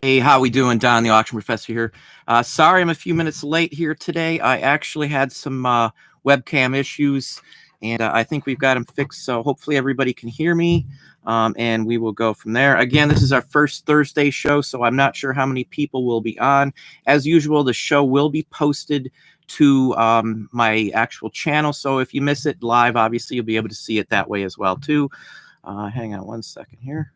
Hey, how we doing? Don, the auction professor here. Sorry I'm a few minutes late here today. I actually had some webcam issues, and I think we've got them fixed, so hopefully everybody can hear me, and we will go from there. Again, this is our first Thursday show, so I'm not sure how many people will be on. As usual, the show will be posted to my actual channel, so if you miss it live, obviously you'll be able to see it that way as well, too. Hang on one second here.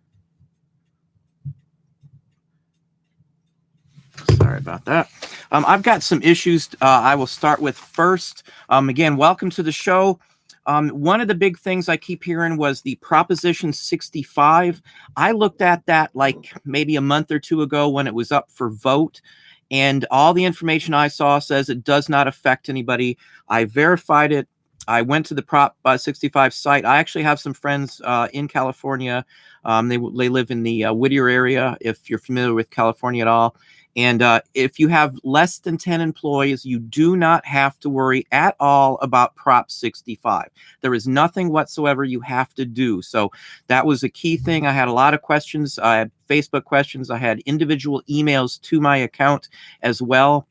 Sorry about that. I've got some issues I will start with first. Again, welcome to the show. One of the big things I keep hearing was the Proposition 65. I looked at that like maybe a month or two ago when it was up for vote, and all the information I saw says it does not affect anybody. I verified it. I went to the Prop 65 site. I actually have some friends in California. They live in the Whittier area, if you're familiar with California at all. And if you have less than 10 employees, you do not have to worry at all about Prop 65. There is nothing whatsoever you have to do. So that was a key thing. I had a lot of questions. I had Facebook questions. I had individual emails to my account as well,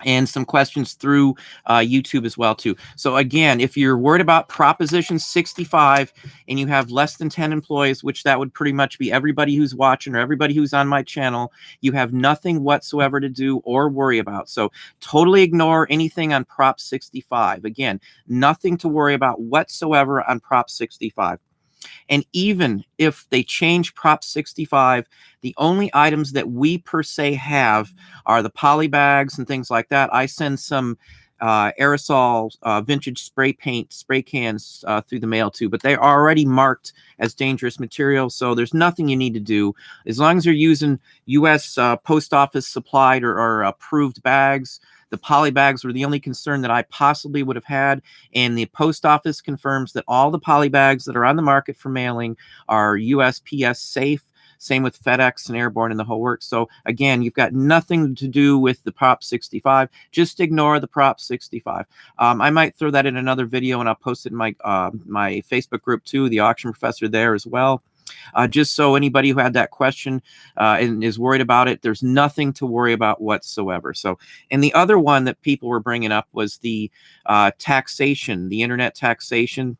and some questions through YouTube as well, too. So again, if you're worried about Proposition 65 and you have less than 10 employees, which that would pretty much be everybody who's watching or everybody who's on my channel, you have nothing whatsoever to do or worry about. So totally ignore anything on Prop 65. Again, nothing to worry about whatsoever on Prop 65. And even if they change Prop 65, the only items that we per se have are the poly bags and things like that. I send some aerosol vintage spray paint spray cans through the mail too, but they're already marked as dangerous material, so there's nothing you need to do. As long as you're using U.S. Post Office supplied or approved bags. The poly bags were the only concern that I possibly would have had, and the post office confirms that all the poly bags that are on the market for mailing are USPS safe. Same with FedEx and Airborne and the whole works. So again, you've got nothing to do with the Prop 65. Just ignore the Prop 65. I might throw that in another video, and I'll post it in my my Facebook group too, the auction professor there as well. Just so anybody who had that question and is worried about it, there's nothing to worry about whatsoever. So, and the other one that people were bringing up was the taxation, the internet taxation.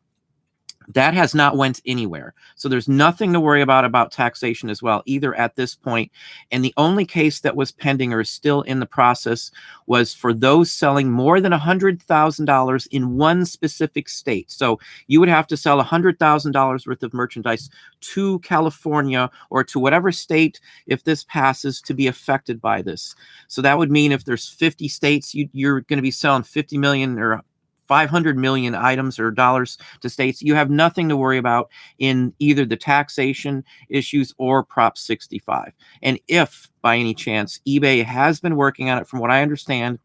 That has not went anywhere. So there's nothing to worry about taxation as well, either at this point. And the only case that was pending or is still in the process was for those selling more than $100,000 in one specific state. So you would have to sell $100,000 worth of merchandise to California or to whatever state, if this passes, to be affected by this. So that would mean if there's 50 states, you're going to be selling 50 million or 500 million items or dollars to states. You have nothing to worry about in either the taxation issues or Prop 65. And if by any chance eBay has been working on it, from what I understand,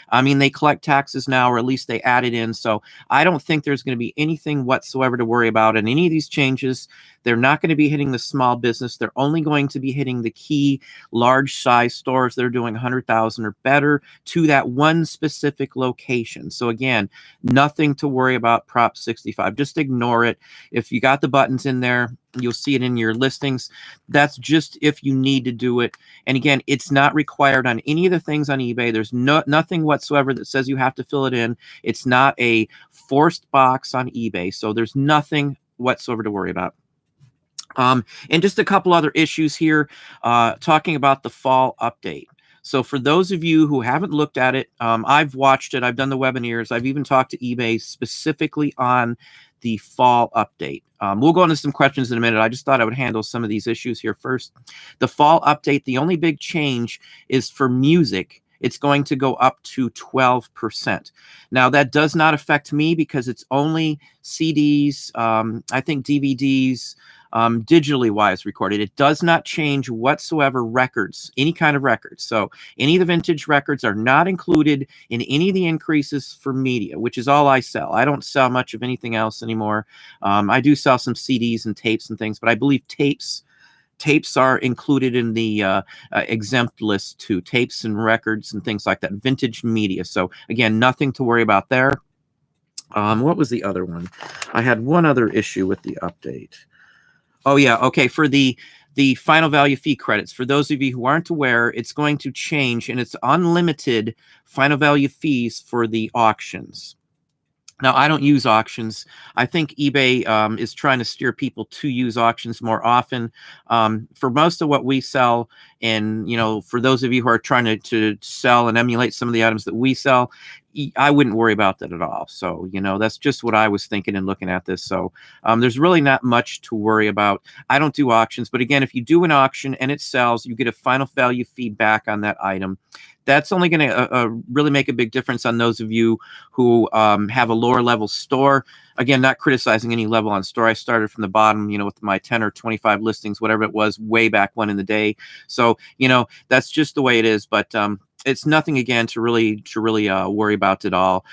I mean, they collect taxes now, or at least they add it in. So I don't think there's going to be anything whatsoever to worry about in any of these changes. They're not going to be hitting the small business. They're only going to be hitting the key large size stores that are doing 100,000 or better to that one specific location. So again, nothing to worry about Prop 65. Just ignore it. If you got the buttons in there, you'll see it in your listings. That's just if you need to do it. And again, it's not required on any of the things on eBay. There's nothing whatsoever that says you have to fill it in. It's not a forced box on eBay. So there's nothing whatsoever to worry about. And just a couple other issues here, talking about the fall update. So for those of you who haven't looked at it, I've watched it. I've done the webinars. I've even talked to eBay specifically on the fall update. We'll go into some questions in a minute. I just thought I would handle some of these issues here first. The fall update, the only big change is for music. It's going to go up to 12%. Now, that does not affect me because it's only CDs, I think DVDs, digitally wise recorded. It does not change whatsoever records, any kind of records. So any of the vintage records are not included in any of the increases for media, which is all I sell. I don't sell much of anything else anymore. I do sell some CDs and tapes and things, but I believe tapes are included in the exempt list too. Tapes and records and things like that, vintage media. So again, nothing to worry about there. What was the other one? I had one other issue with the update. Oh yeah, okay. For the the final value fee credits. For those of you who aren't aware, it's going to change, and it's unlimited final value fees for the auctions. Now, I don't use auctions. I think eBay is trying to steer people to use auctions more often. For most of what we sell, and for those of you who are trying to sell and emulate some of the items that we sell, I wouldn't worry about that at all. So, that's just what I was thinking and looking at this. So there's really not much to worry about. I don't do auctions, but again, if you do an auction and it sells, you get a final value fee back on that item. That's only going to really make a big difference on those of you who have a lower level store. Again, not criticizing any level on store. I started from the bottom, with my 10 or 25 listings, whatever it was, way back when in the day. So, that's just the way it is. But it's nothing, again, to really worry about at all.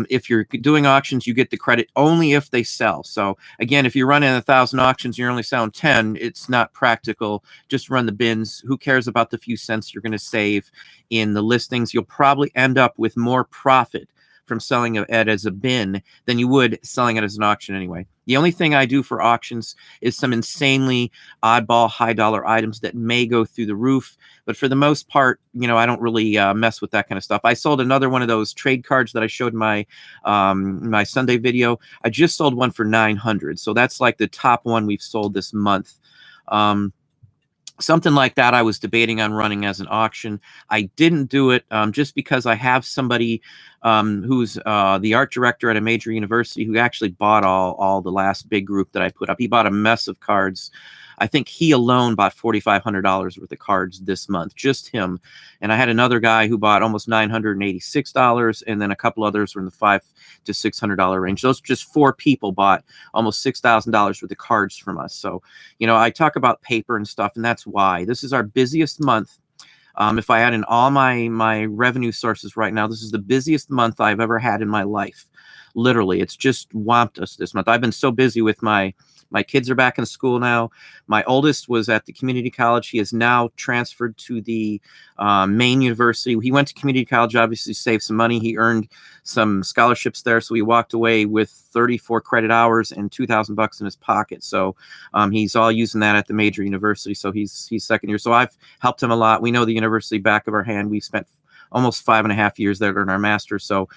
If you're doing auctions, you get the credit only if they sell. So again, if you're running 1,000 auctions, you're only selling 10. It's not practical. Just run the bins. Who cares about the few cents you're going to save in the listings? You'll probably end up with more profit from selling it as a bin than you would selling it as an auction anyway. The only thing I do for auctions is some insanely oddball high dollar items that may go through the roof. But for the most part, I don't really mess with that kind of stuff. I sold another one of those trade cards that I showed in my Sunday video. I just sold one for $900. So that's like the top one we've sold this month. Something like that I was debating on running as an auction. I didn't do it just because I have somebody who's the art director at a major university who actually bought all the last big group that I put up. He bought a mess of cards. I think he alone bought $4,500 worth of cards this month, just him. And I had another guy who bought almost $986, and then a couple others were in the $500 to $600 range. Those just 4 people bought almost $6,000 worth of cards from us. So, I talk about paper and stuff, and that's why. This is our busiest month. If I add in all my revenue sources right now, this is the busiest month I've ever had in my life. Literally, it's just whomped us this month. I've been so busy with my kids are back in school now. My oldest was at the community college. He is now transferred to the main university. He went to community college, obviously saved some money. He earned some scholarships there. So he walked away with 34 credit hours and $2,000 in his pocket. So he's all using that at the major university. So he's second year. So I've helped him a lot. We know the university back of our hand. We've spent almost 5.5 years there in our master. So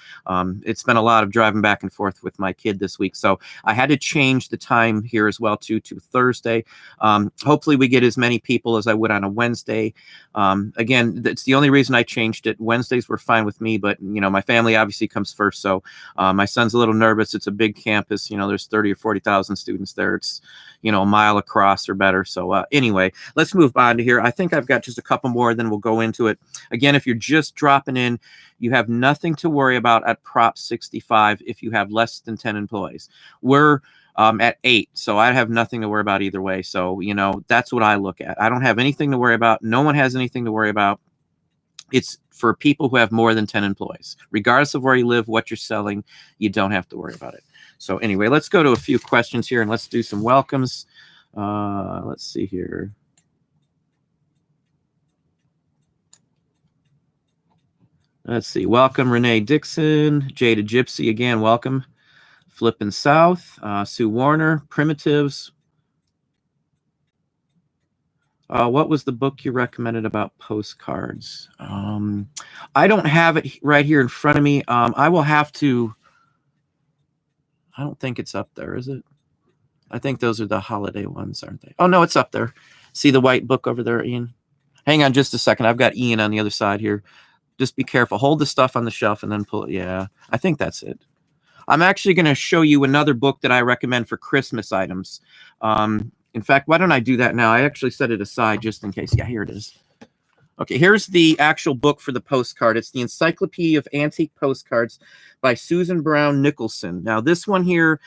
it's been a lot of driving back and forth with my kid this week. So I had to change the time here as well to Thursday. Hopefully we get as many people as I would on a Wednesday. Again, that's the only reason I changed it. Wednesdays were fine with me, but my family obviously comes first. So my son's a little nervous. It's a big campus. There's 30 or 40,000 students there. It's, a mile across or better. So anyway, let's move on to here. I think I've got just a couple more, then we'll go into it. Again, if you're just dropping in, you have nothing to worry about at Prop 65 if you have less than 10 employees. We're at 8, so I have nothing to worry about either way. So, that's what I look at. I don't have anything to worry about. No one has anything to worry about. It's for people who have more than 10 employees. Regardless of where you live, what you're selling, you don't have to worry about it. So anyway, let's go to a few questions here and let's do some welcomes. Let's see here. Let's see. Welcome, Renee Dixon. Jada Gypsy again. Welcome. Flippin' South. Sue Warner. Primitives. What was the book you recommended about postcards? I don't have it right here in front of me. I will have to. I don't think it's up there, is it? I think those are the holiday ones, aren't they? Oh, no, it's up there. See the white book over there, Ian? Hang on just a second. I've got Ian on the other side here. Just be careful. Hold the stuff on the shelf and then pull it. Yeah, I think that's it. I'm actually going to show you another book that I recommend for Christmas items. In fact, why don't I do that now? I actually set it aside just in case. Yeah, here it is. Okay, here's the actual book for the postcard. It's the Encyclopedia of Antique Postcards by Susan Brown Nicholson. Now, this one here,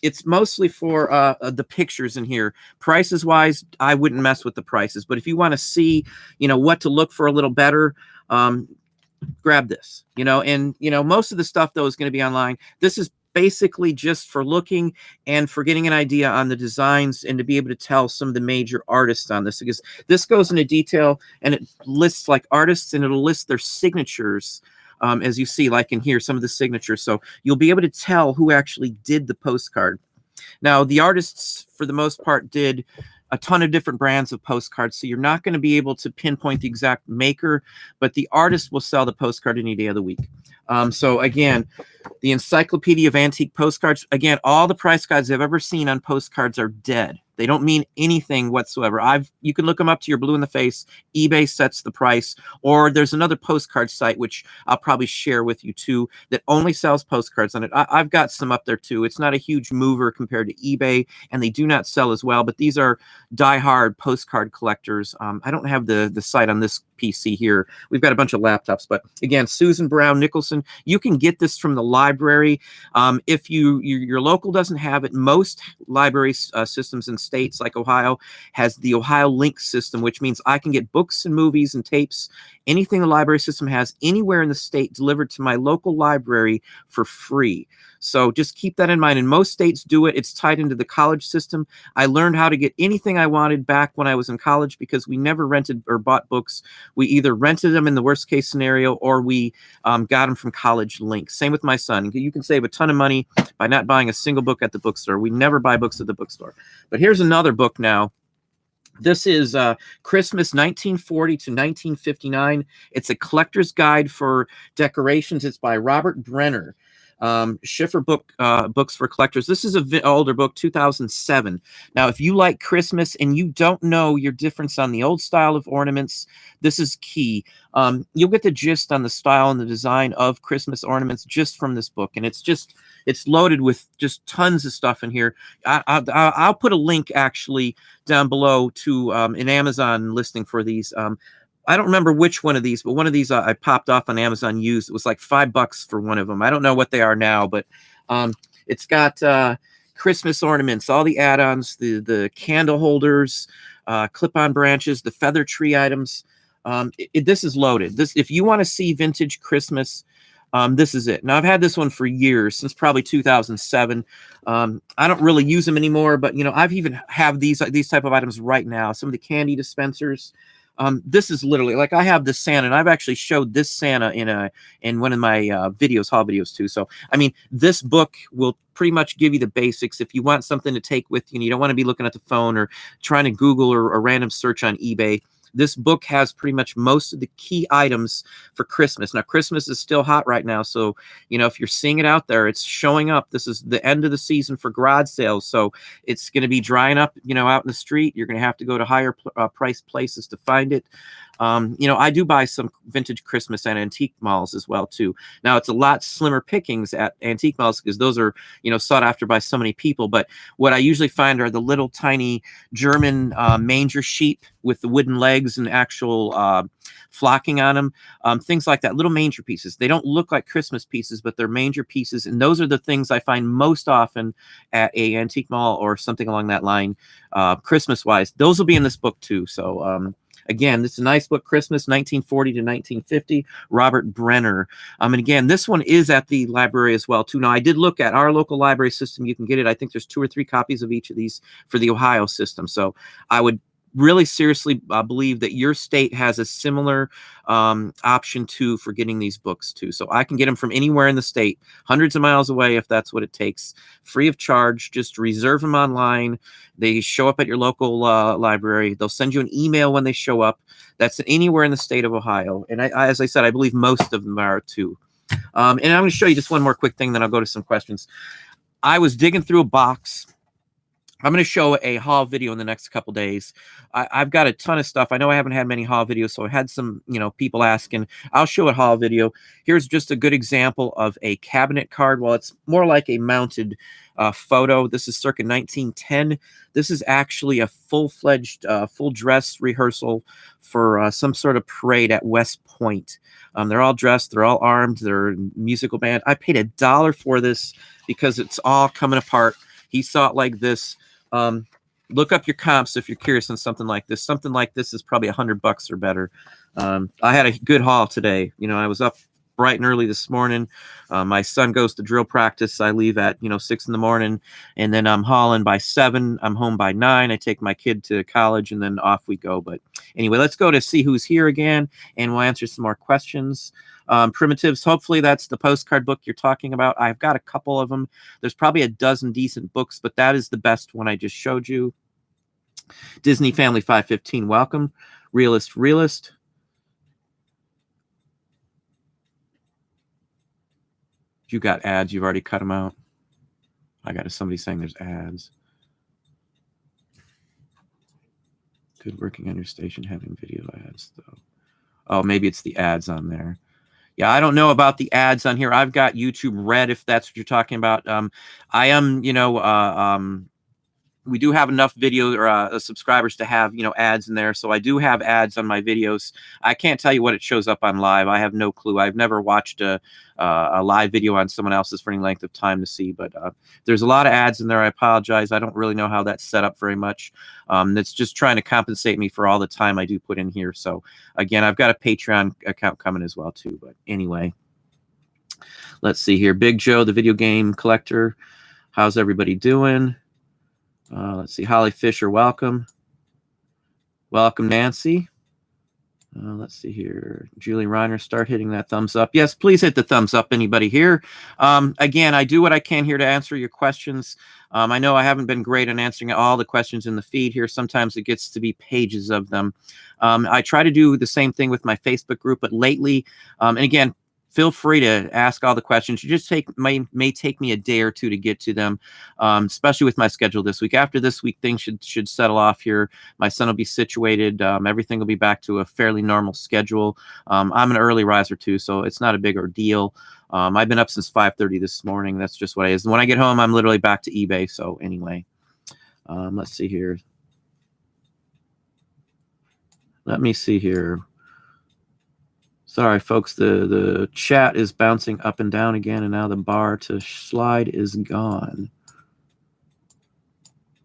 it's mostly for the pictures in here. Prices wise, I wouldn't mess with the prices. But if you want to see, what to look for a little better, grab this. And most of the stuff though is going to be online. This is basically just for looking and for getting an idea on the designs and to be able to tell some of the major artists on this, because this goes into detail and it lists like artists and it'll list their signatures. As you see, like in here, some of the signatures. So you'll be able to tell who actually did the postcard. Now, the artists, for the most part, did a ton of different brands of postcards, so you're not going to be able to pinpoint the exact maker, but the artist will sell the postcard any day of the week. So again, the Encyclopedia of Antique Postcards. Again, all the price guides I've ever seen on postcards are dead. They don't mean anything whatsoever. You can look them up to your blue in the face. eBay sets the price, or there's another postcard site, which I'll probably share with you too, that only sells postcards on it. I've got some up there too. It's not a huge mover compared to eBay, and they do not sell as well, but these are diehard postcard collectors. I don't have the site on this PC here. We've got a bunch of laptops, but again, Susan Brown Nicholson, you can get this from the library. If your local doesn't have it, most library systems in states like Ohio has the Ohio Link system, which means I can get books and movies and tapes, anything the library system has anywhere in the state, delivered to my local library for free. So just keep that in mind. And most states do it. It's tied into the college system. I learned how to get anything I wanted back when I was in college because we never rented or bought books. We either rented them in the worst case scenario, or we got them from College Link. Same with my son. You can save a ton of money by not buying a single book at the bookstore. We never buy books at the bookstore. But here's another book now. This is Christmas 1940 to 1959. It's a collector's guide for decorations. It's by Robert Brenner. Schiffer books for collectors. This is an older book, 2007. Now, if you like Christmas and you don't know your difference on the old style of ornaments, this is key. You'll get the gist on the style and the design of Christmas ornaments just from this book, and it's loaded with just tons of stuff in here. I'll put a link actually down below to an Amazon listing for these. I don't remember which one of these, but one of these I popped off on Amazon used. It was like $5 for one of them. I don't know what they are now, but it's got Christmas ornaments, all the add-ons, the candle holders, clip-on branches, the feather tree items. This is loaded. If you want to see vintage Christmas, this is it. Now, I've had this one for years, since probably 2007. I don't really use them anymore, but I've even have these type of items right now. Some of the candy dispensers. This is literally like I have this Santa, and I've actually showed this Santa in one of my haul videos too. So I mean, this book will pretty much give you the basics. If you want something to take with you and you don't want to be looking at the phone or trying to Google or a random search on eBay, this book has pretty much most of the key items for Christmas. Now, Christmas is still hot right now, so if you're seeing it out there, it's showing up. This is the end of the season for garage sales, so it's going to be drying up, out in the street. You're going to have to go to higher priced places to find it. I do buy some vintage Christmas at antique malls as well too. Now, it's a lot slimmer pickings at antique malls because those are sought after by so many people. But what I usually find are the little tiny German manger sheep with the wooden legs and actual flocking on them, things like that, little manger pieces. They don't look like Christmas pieces, but they're manger pieces, and those are the things I find most often at a antique mall or something along that line, Christmas wise. Those will be in this book too. So again, this is a nice book, Christmas 1940 to 1950, Robert Brenner. And again, this one is at the library as well too. Now, I did look at our local library system. You can get it. I think there's 2 or 3 copies of each of these for the Ohio system. So I would really seriously believe that your state has a similar option too for getting these books too. So I can get them from anywhere in the state, hundreds of miles away if that's what it takes, free of charge. Just reserve them online. They show up at your local library. They'll send you an email when they show up. That's anywhere in the state of Ohio. And as I said, I believe most of them are too. And I'm going to show you just one more quick thing, then I'll go to some questions. I was digging through a box. I'm going to show a haul video in the next couple days. I've got a ton of stuff. I know I haven't had many haul videos, so I had some, people asking. I'll show a haul video. Here's just a good example of a cabinet card. Well, it's more like a mounted photo. This is circa 1910. This is actually a full-fledged, full dress rehearsal for some sort of parade at West Point. They're all dressed. They're all armed. They're a musical band. I paid $1 for this because it's all coming apart. He saw it like this. Look up your comps if you're curious on something like this. Something like this is probably $100 or better. I had a good haul today. I was up bright and early this morning. My son goes to drill practice. I leave at 6 in the morning, and then I'm hauling by 7. I'm home by 9. I take my kid to college, and then off we go. But anyway, let's go to see who's here again, and we'll answer some more questions. Primitives, hopefully that's the postcard book you're talking about. I've got a couple of them. There's probably a dozen decent books, but that is the best one I just showed you. Disney Family 515, welcome. Realist. You got ads. You've already cut them out. I got somebody saying there's ads. Good working on your station having video ads, though. Oh, maybe it's the ads on there. Yeah, I don't know about the ads on here. I've got YouTube Red, if that's what you're talking about. I am, we do have enough video or subscribers to have ads in there, so I do have ads on my videos. I can't tell you what it shows up on live. I have no clue. I've never watched a live video on someone else's for any length of time to see, but there's a lot of ads in there. I apologize. I don't really know how that's set up very much. It's just trying to compensate me for all the time I do put in here. So again, I've got a Patreon account coming as well too, but anyway, let's see here. Big Joe, the video game collector, how's everybody doing? Let's see. Holly Fisher, welcome. Welcome, Nancy. Let's see here. Julie Reiner, start hitting that thumbs up. Yes, please hit the thumbs up, anybody here. Again, I do what I can here to answer your questions. I know I haven't been great on answering all the questions in the feed here. Sometimes it gets to be pages of them. I try to do the same thing with my Facebook group, but lately, and again, feel free to ask all the questions. You just may take me a day or two to get to them, especially with my schedule this week. After this week, things should settle off here. My son will be situated. Everything will be back to a fairly normal schedule. I'm an early riser too, so it's not a big ordeal. I've been up since 5:30 this morning. That's just what it is. And when I get home, I'm literally back to eBay. So anyway, let's see here. Let me see here. Sorry, folks, the chat is bouncing up and down again, and now the bar to slide is gone.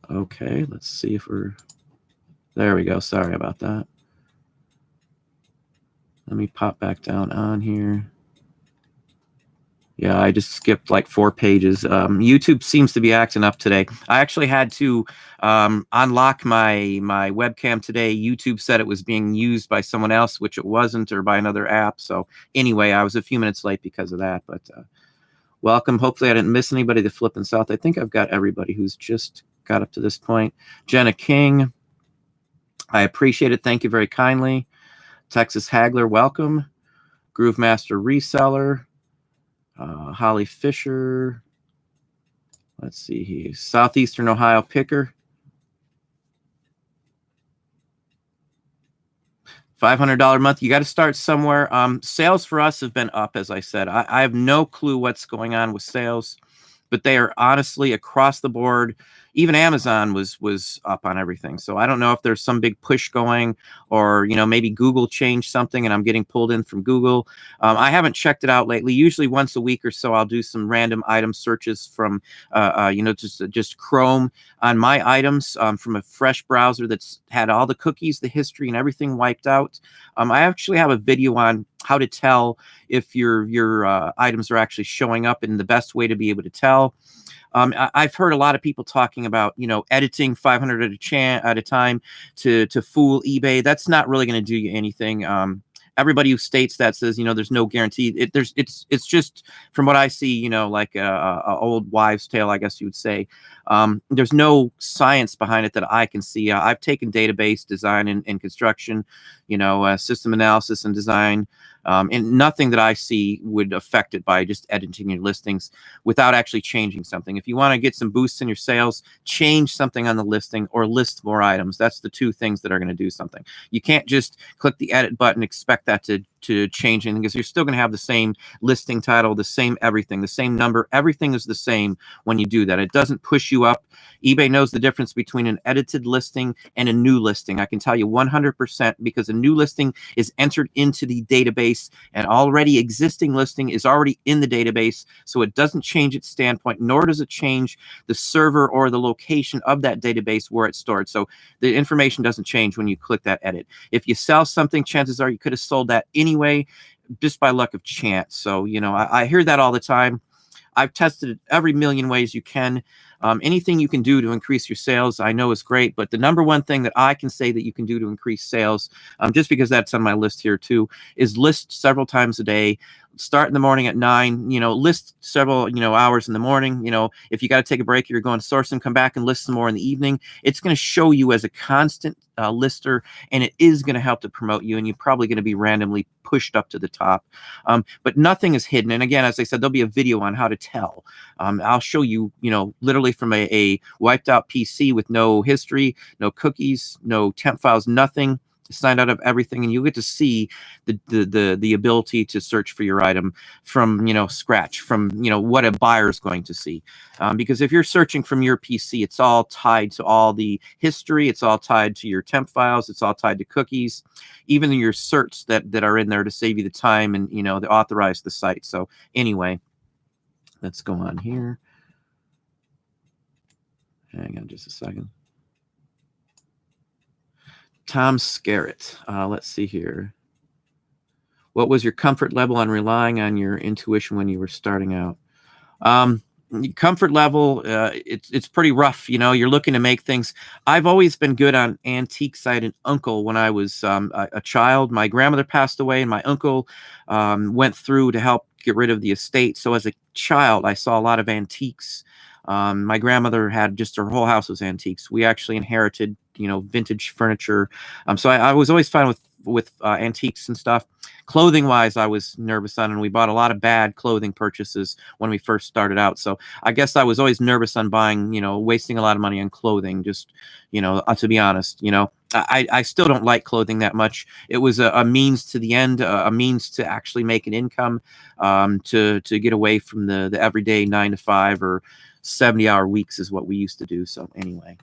Okay, let's see if we're... There we go. Sorry about that. Let me pop back down on here. Yeah, I just skipped like 4 pages. YouTube seems to be acting up today. I actually had to unlock my webcam today. YouTube said it was being used by someone else, which it wasn't, or by another app. So anyway, I was a few minutes late because of that. But welcome. Hopefully I didn't miss anybody to Flippin' South. I think I've got everybody who's just got up to this point. Jenna King, I appreciate it. Thank you very kindly. Texas Hagler, welcome. Groove Master Reseller. Holly Fisher. Let's see here. Southeastern Ohio Picker. $500 a month. You got to start somewhere. Sales for us have been up, as I said. I have no clue what's going on with sales, but they are honestly across the board. Even Amazon was up on everything. So I don't know if there's some big push going, or maybe Google changed something and I'm getting pulled in from Google. I haven't checked it out lately. Usually once a week or so, I'll do some random item searches from just Chrome on my items from a fresh browser that's had all the cookies, the history, and everything wiped out. I actually have a video on how to tell if your items are actually showing up, and the best way to be able to tell. I've heard a lot of people talking about, editing 500 at a time to fool eBay. That's not really going to do you anything. Everybody who states that says, there's no guarantee. It's just, from what I see, like a old wives' tale, I guess you would say. There's no science behind it that I can see. I've taken database design and construction, system analysis and design, and nothing that I see would affect it by just editing your listings without actually changing something. If you want to get some boosts in your sales, change something on the listing or list more items. That's the 2 things that are going to do something. You can't just click the edit button, expect that to change anything, because you're still going to have the same listing title, the same everything, the same number. Everything is the same when you do that. It doesn't push you up. eBay knows the difference between an edited listing and a new listing. I can tell you 100%, because a new listing is entered into the database, and already existing listing is already in the database. So it doesn't change its standpoint, nor does it change the server or the location of that database where it's stored. So the information doesn't change when you click that edit. If you sell something, chances are you could have sold that anyway, just by luck of chance. So, I hear that all the time. I've tested it every million ways you can. Anything you can do to increase your sales, I know is great, but the number one thing that I can say that you can do to increase sales, just because that's on my list here too, is list several times a day. Start in the morning at 9, list several, hours in the morning. If you got to take a break, you're going sourcing, come back and list some more in the evening. It's going to show you as a constant lister, and it is going to help to promote you, and you're probably going to be randomly pushed up to the top. But nothing is hidden. And again, as I said, there'll be a video on how to tell. I'll show you, literally from a wiped out PC with no history, no cookies, no temp files, nothing. Signed out of everything, and you get to see the ability to search for your item from scratch, from what a buyer is going to see, because if you're searching from your PC, it's all tied to all the history, it's all tied to your temp files, it's all tied to cookies, even your certs that are in there to save you the time and to authorize the site. So anyway, let's go on here. Hang on just a second. Tom Scarrett. Let's see here. What was your comfort level on relying on your intuition when you were starting out? Comfort level, it's pretty rough. You're looking to make things. I've always been good on antique side and uncle. When I was a child, my grandmother passed away, and my uncle went through to help get rid of the estate. So as a child, I saw a lot of antiques. My grandmother had just her whole house was antiques. We actually inherited, vintage furniture. So I was always fine with antiques and stuff. Clothing wise, I was nervous on, and we bought a lot of bad clothing purchases when we first started out. So I guess I was always nervous on buying, wasting a lot of money on clothing. Just, to be honest, I still don't like clothing that much. It was a means to the end, a means to actually make an income, to get away from the everyday 9 to 5 or 70-hour weeks is what we used to do. So anyway.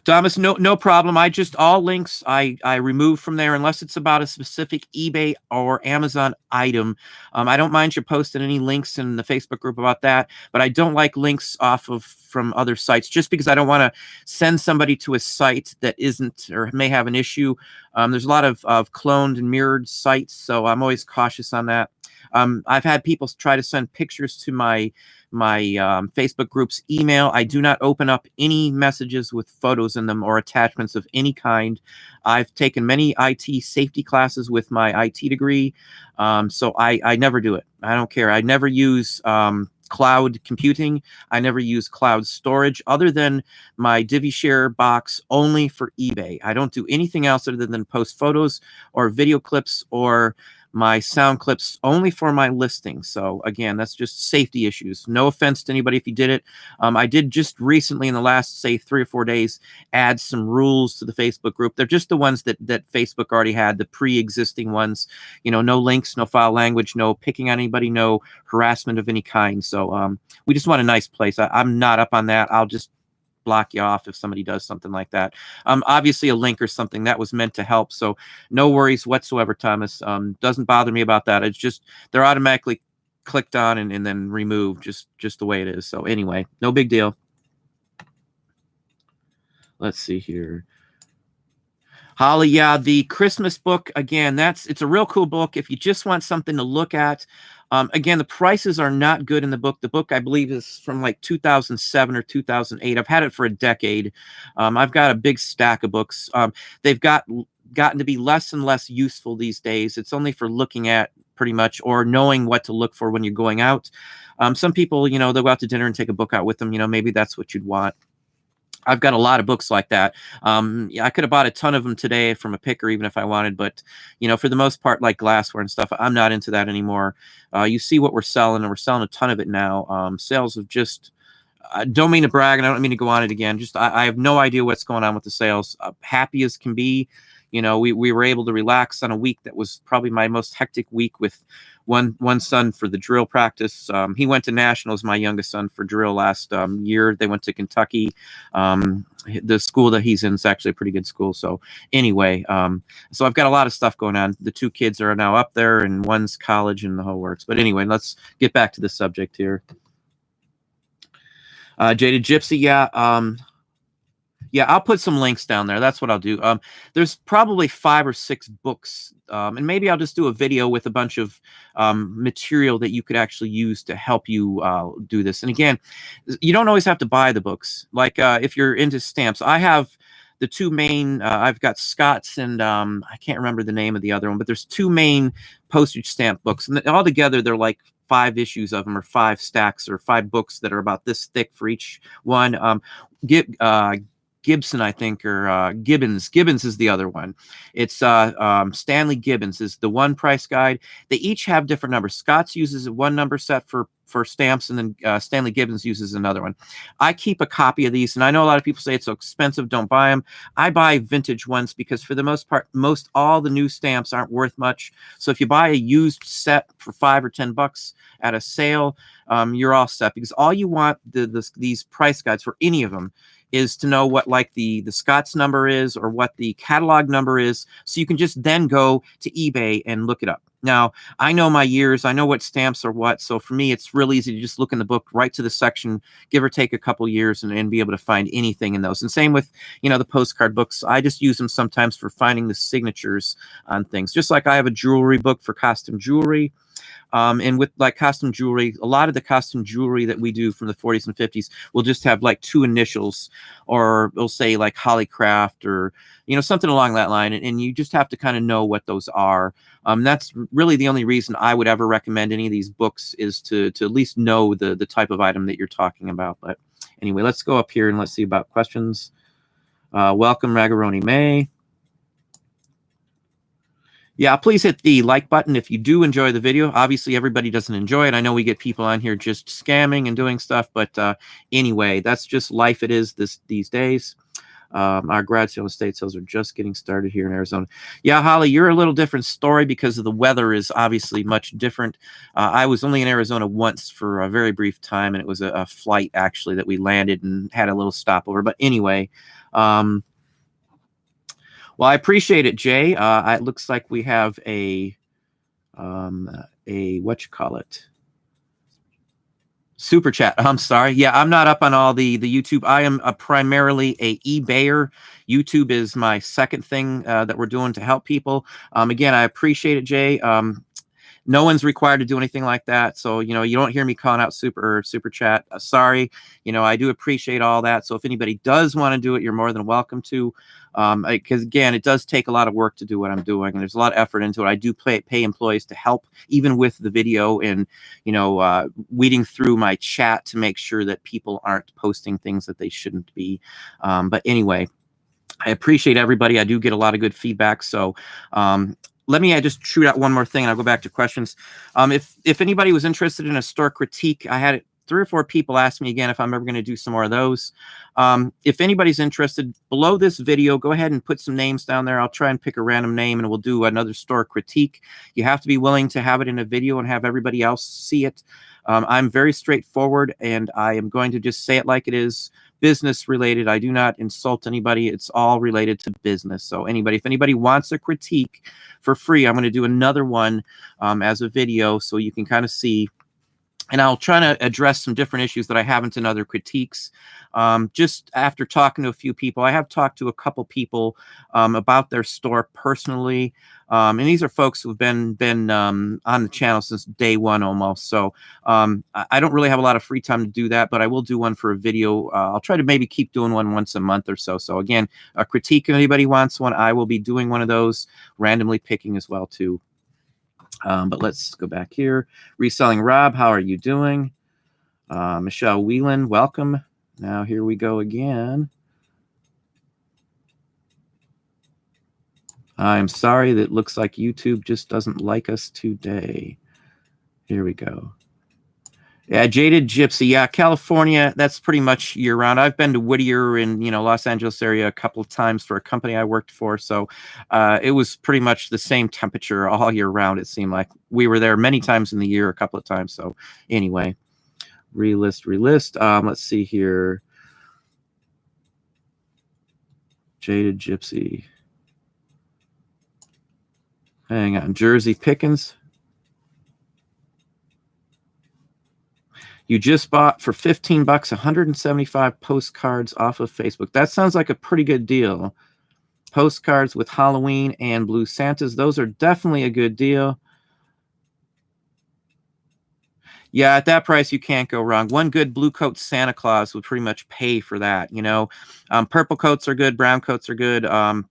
Thomas, no problem. All links I remove from there unless it's about a specific eBay or Amazon item. I don't mind you posting any links in the Facebook group about that, but I don't like links from other sites just because I don't want to send somebody to a site that isn't or may have an issue. There's a lot of cloned and mirrored sites, so I'm always cautious on that. I've had people try to send pictures to my Facebook group's email. I do not open up any messages with photos in them or attachments of any kind. I've taken many IT safety classes with my IT degree, so I never do it. I don't care. I never use cloud computing. I never use cloud storage other than my DiviShare box only for eBay. I don't do anything else other than post photos or video clips or my sound clips only for my listing. So again, that's just safety issues. No offense to anybody if you did it. I did just recently in the last, say, 3 or 4 days, add some rules to the Facebook group. They're just the ones that Facebook already had, the pre-existing ones. No links, no foul language, no picking on anybody, no harassment of any kind. So we just want a nice place. I'm not up on that. I'll just block you off if somebody does something like that. Obviously a link or something that was meant to help. So no worries whatsoever, Thomas. Doesn't bother me about that. It's just they're automatically clicked on and then removed just the way it is. So anyway, no big deal. Let's see here. Holly, yeah, the Christmas book, again, it's a real cool book if you just want something to look at. Again, the prices are not good in the book. The book, I believe, is from like 2007 or 2008. I've had it for a decade. I've got a big stack of books. They've gotten to be less and less useful these days. It's only for looking at pretty much or knowing what to look for when you're going out. Some people, they'll go out to dinner and take a book out with them. Maybe that's what you'd want. I've got a lot of books like that. Yeah, I could have bought a ton of them today from a picker, even if I wanted. But, for the most part, like glassware and stuff, I'm not into that anymore. You see what we're selling, and we're selling a ton of it now. Sales have just, I don't mean to brag, and I don't mean to go on it again. Just I have no idea what's going on with the sales. Happy as can be. We were able to relax on a week that was probably my most hectic week with one son for the drill practice. He went to nationals, my youngest son, for drill last year. They went to Kentucky. The school that he's in is actually a pretty good school. So anyway, so I've got a lot of stuff going on. The 2 kids are now up there, and one's college and the whole works. But anyway, let's get back to the subject here. Jaded Gypsy, yeah. Yeah, I'll put some links down there. That's what I'll do. There's probably 5 or 6 books, and maybe I'll just do a video with a bunch of material that you could actually use to help you do this. And again, you don't always have to buy the books. Like if you're into stamps, I have the 2 main. I've got Scott's and I can't remember the name of the other one, but there's 2 main postage stamp books, and all together they're like 5 issues of them, or 5 stacks, or 5 books that are about this thick for each one. Get Gibson, I think, or Gibbons. Gibbons is the other one. It's Stanley Gibbons is the one price guide. They each have different numbers. Scott's uses one number set for stamps, and then Stanley Gibbons uses another one. I keep a copy of these, and I know a lot of people say it's so expensive, don't buy them. I buy vintage ones because for the most part, all the new stamps aren't worth much. So if you buy a used set for $5 or $10 at a sale, you're all set, because all you want these price guides for any of them is to know what like the Scott's number is, or what the catalog number is, so you can just then go to eBay and look it up. Now, I know my years, I know what stamps are what, so for me it's real easy to just look in the book right to the section, give or take a couple years, and be able to find anything in those. And same with, you know, the postcard books. I just use them sometimes for finding the signatures on things, just like I have a jewelry book for costume jewelry. And with like costume jewelry, a lot of the costume jewelry that we do from the 40s and 50s will just have like 2 initials, or it'll say like Hollycraft, or, you know, something along that line. And you just have to kind of know what those are. That's really the only reason I would ever recommend any of these books, is to at least know the type of item that you're talking about. But anyway, let's go up here and let's see about questions. Welcome, Ragaroni May. Yeah, please hit the like button if you do enjoy the video. Obviously, everybody doesn't enjoy it. I know we get people on here just scamming and doing stuff, but anyway, that's just life. It is these days. Our grad sale estate sales are just getting started here in Arizona. Yeah, Holly, you're a little different story because of the weather is obviously much different. I was only in Arizona once for a very brief time, and it was a flight actually that we landed and had a little stopover. But anyway, well, I appreciate it, Jay. It looks like we have a what you call it, super chat. I'm sorry. Yeah, I'm not up on all the YouTube. I am primarily a eBayer. YouTube is my second thing that we're doing to help people. Again, I appreciate it, Jay. No one's required to do anything like that. So, you know, you don't hear me calling out super chat. Sorry. You know, I do appreciate all that. So if anybody does want to do it, you're more than welcome to. Because again, it does take a lot of work to do what I'm doing, and there's a lot of effort into it. I do pay employees to help, even with the video, and, you know, weeding through my chat to make sure that people aren't posting things that they shouldn't be. But anyway, I appreciate everybody. I do get a lot of good feedback. So, let me just shoot out one more thing, and I'll go back to questions. If anybody was interested in a store critique, I had 3 or 4 people ask me again if I'm ever going to do some more of those. If anybody's interested, below this video, go ahead and put some names down there. I'll try and pick a random name, and we'll do another store critique. You have to be willing to have it in a video and have everybody else see it. I'm very straightforward, and I am going to just say it like it is. Business related. I do not insult anybody. It's all related to business. So if anybody wants a critique for free, I'm going to do another one as a video, so you can kind of see. And I'll try to address some different issues that I haven't in other critiques. Just after talking to a few people, I have talked to a couple people about their store personally. And these are folks who've been on the channel since day one almost. So I don't really have a lot of free time to do that, but I will do one for a video. I'll try to maybe keep doing one once a month or so. So again, a critique, if anybody wants one, I will be doing one of those, randomly picking as well too. But let's go back here. Reselling Rob, how are you doing? Michelle Whelan, welcome. Now here we go again. I'm sorry, that looks like YouTube just doesn't like us today. Here we go. Yeah, Jaded Gypsy. Yeah, California, that's pretty much year-round. I've been to Whittier in, you know, Los Angeles area a couple of times for a company I worked for. So it was pretty much the same temperature all year round, it seemed like. We were there many times in the year, a couple of times. So anyway, relist. Let's see here. Jaded Gypsy. Hang on. Jersey Pickens. You just bought for 15 bucks 175 postcards off of Facebook. That sounds like a pretty good deal. Postcards with Halloween and Blue Santas. Those are definitely a good deal. Yeah, at that price, you can't go wrong. One good blue coat Santa Claus would pretty much pay for that. Purple coats are good. Brown coats are good.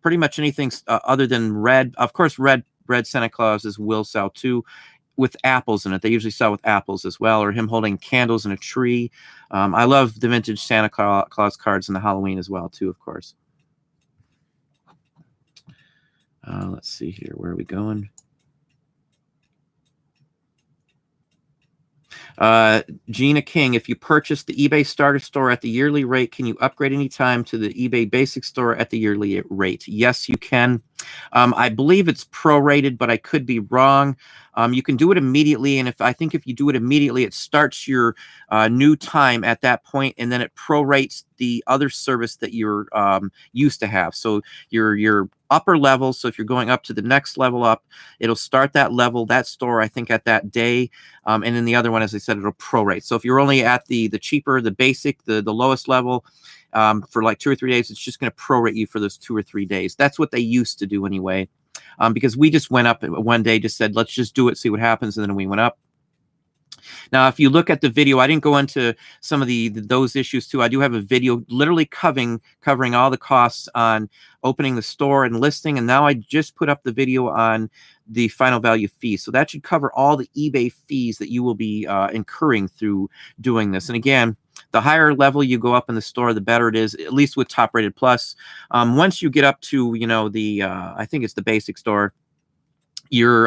Pretty much anything other than red. Of course, red Santa Clauses will sell too, with apples in it. They usually sell with apples as well, or him holding candles in a tree. I love the vintage Santa Claus cards and the Halloween as well too, of course. Let's see here. Where are we going? Gina King, if you purchase the eBay starter store at the yearly rate, can you upgrade anytime to the eBay basic store at the yearly rate? Yes, you can. I believe it's prorated, but I could be wrong. You can do it immediately, and I think if you do it immediately, it starts your new time at that point, and then it prorates the other service that you're used to have. So your upper level. So if you're going up to the next level up, it'll start that level, that store, I think, at that day, and then the other one, as I said, it'll prorate. So if you're only at the cheaper, the basic, the lowest level, for like 2 or 3 days, it's just going to prorate you for those 2 or 3 days. That's what they used to do anyway, because we just went up one day, just said, let's just do it, see what happens, and then we went up. Now, if you look at the video, I didn't go into some of those issues too. I do have a video literally covering all the costs on opening the store and listing, and now I just put up the video on the final value fee. So that should cover all the eBay fees that you will be incurring through doing this. And again, the higher level you go up in the store, the better it is, at least with Top Rated Plus. Once you get up to, the I think it's the basic store, you're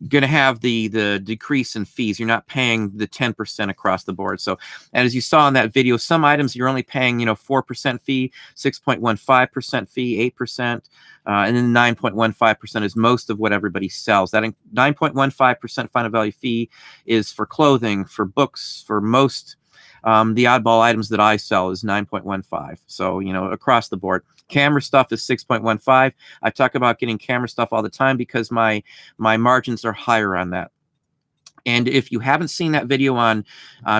going to have the decrease in fees. You're not paying the 10% across the board. So, and as you saw in that video, some items you're only paying 4% fee, 6.15% fee, 8%, and then 9.15% is most of what everybody sells. That 9.15% final value fee is for clothing, for books, for most. The oddball items that I sell is 9.15. So, across the board. Camera stuff is 6.15. I talk about getting camera stuff all the time because my margins are higher on that. And if you haven't seen that video on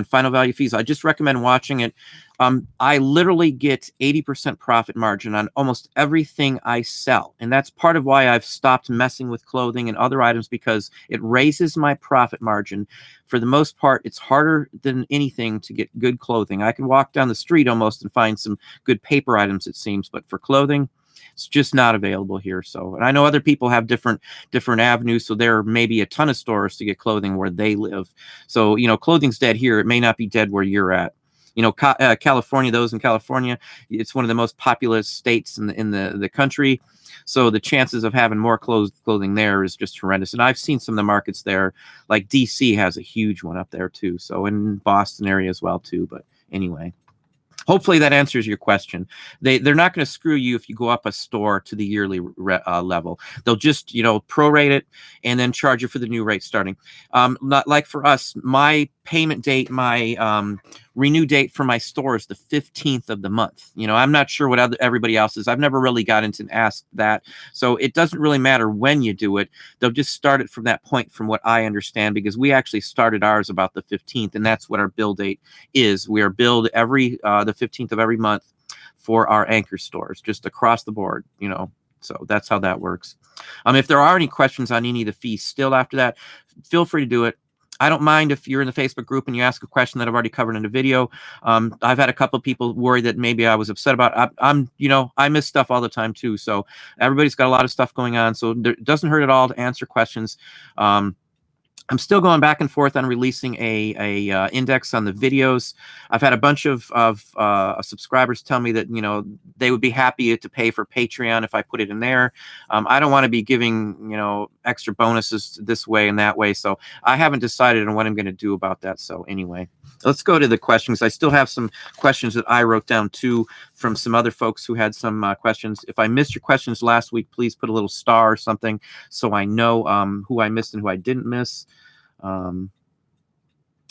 final value fees, I just recommend watching it. I literally get 80% profit margin on almost everything I sell. And that's part of why I've stopped messing with clothing and other items, because it raises my profit margin. For the most part, it's harder than anything to get good clothing. I can walk down the street almost and find some good paper items, it seems. But for clothing, it's just not available here. So, and I know other people have different avenues. So there may be a ton of stores to get clothing where they live. So, clothing's dead here. It may not be dead where you're at. California, those in California, it's one of the most populous states in the country. So the chances of having more clothing there is just horrendous. And I've seen some of the markets there, like DC has a huge one up there too. So in Boston area as well too. But anyway. Hopefully that answers your question. They're not going to screw you if you go up a store to the yearly level. They'll just, prorate it and then charge you for the new rate starting. Not like for us, my payment date, my renew date for my store is the 15th of the month. I'm not sure what everybody else is. I've never really got into and asked that. So it doesn't really matter when you do it. They'll just start it from that point, from what I understand, because we actually started ours about the 15th, and that's what our bill date is. We are billed every the 15th of every month for our anchor stores, just across the board, So that's how that works. If there are any questions on any of the fees still after that, feel free to do it. I don't mind if you're in the Facebook group and you ask a question that I've already covered in a video. I've had a couple of people worry that maybe I was upset about. I miss stuff all the time too. So everybody's got a lot of stuff going on. So it doesn't hurt at all to answer questions. I'm still going back and forth on releasing a index on the videos. I've had a bunch of subscribers tell me that they would be happy to pay for Patreon if I put it in there. I don't want to be giving extra bonuses this way and that way, so I haven't decided on what I'm going to do about that. So anyway, let's go to the questions. I still have some questions that I wrote down too from some other folks who had some questions. If I missed your questions last week, please put a little star or something so I know who I missed and who I didn't miss.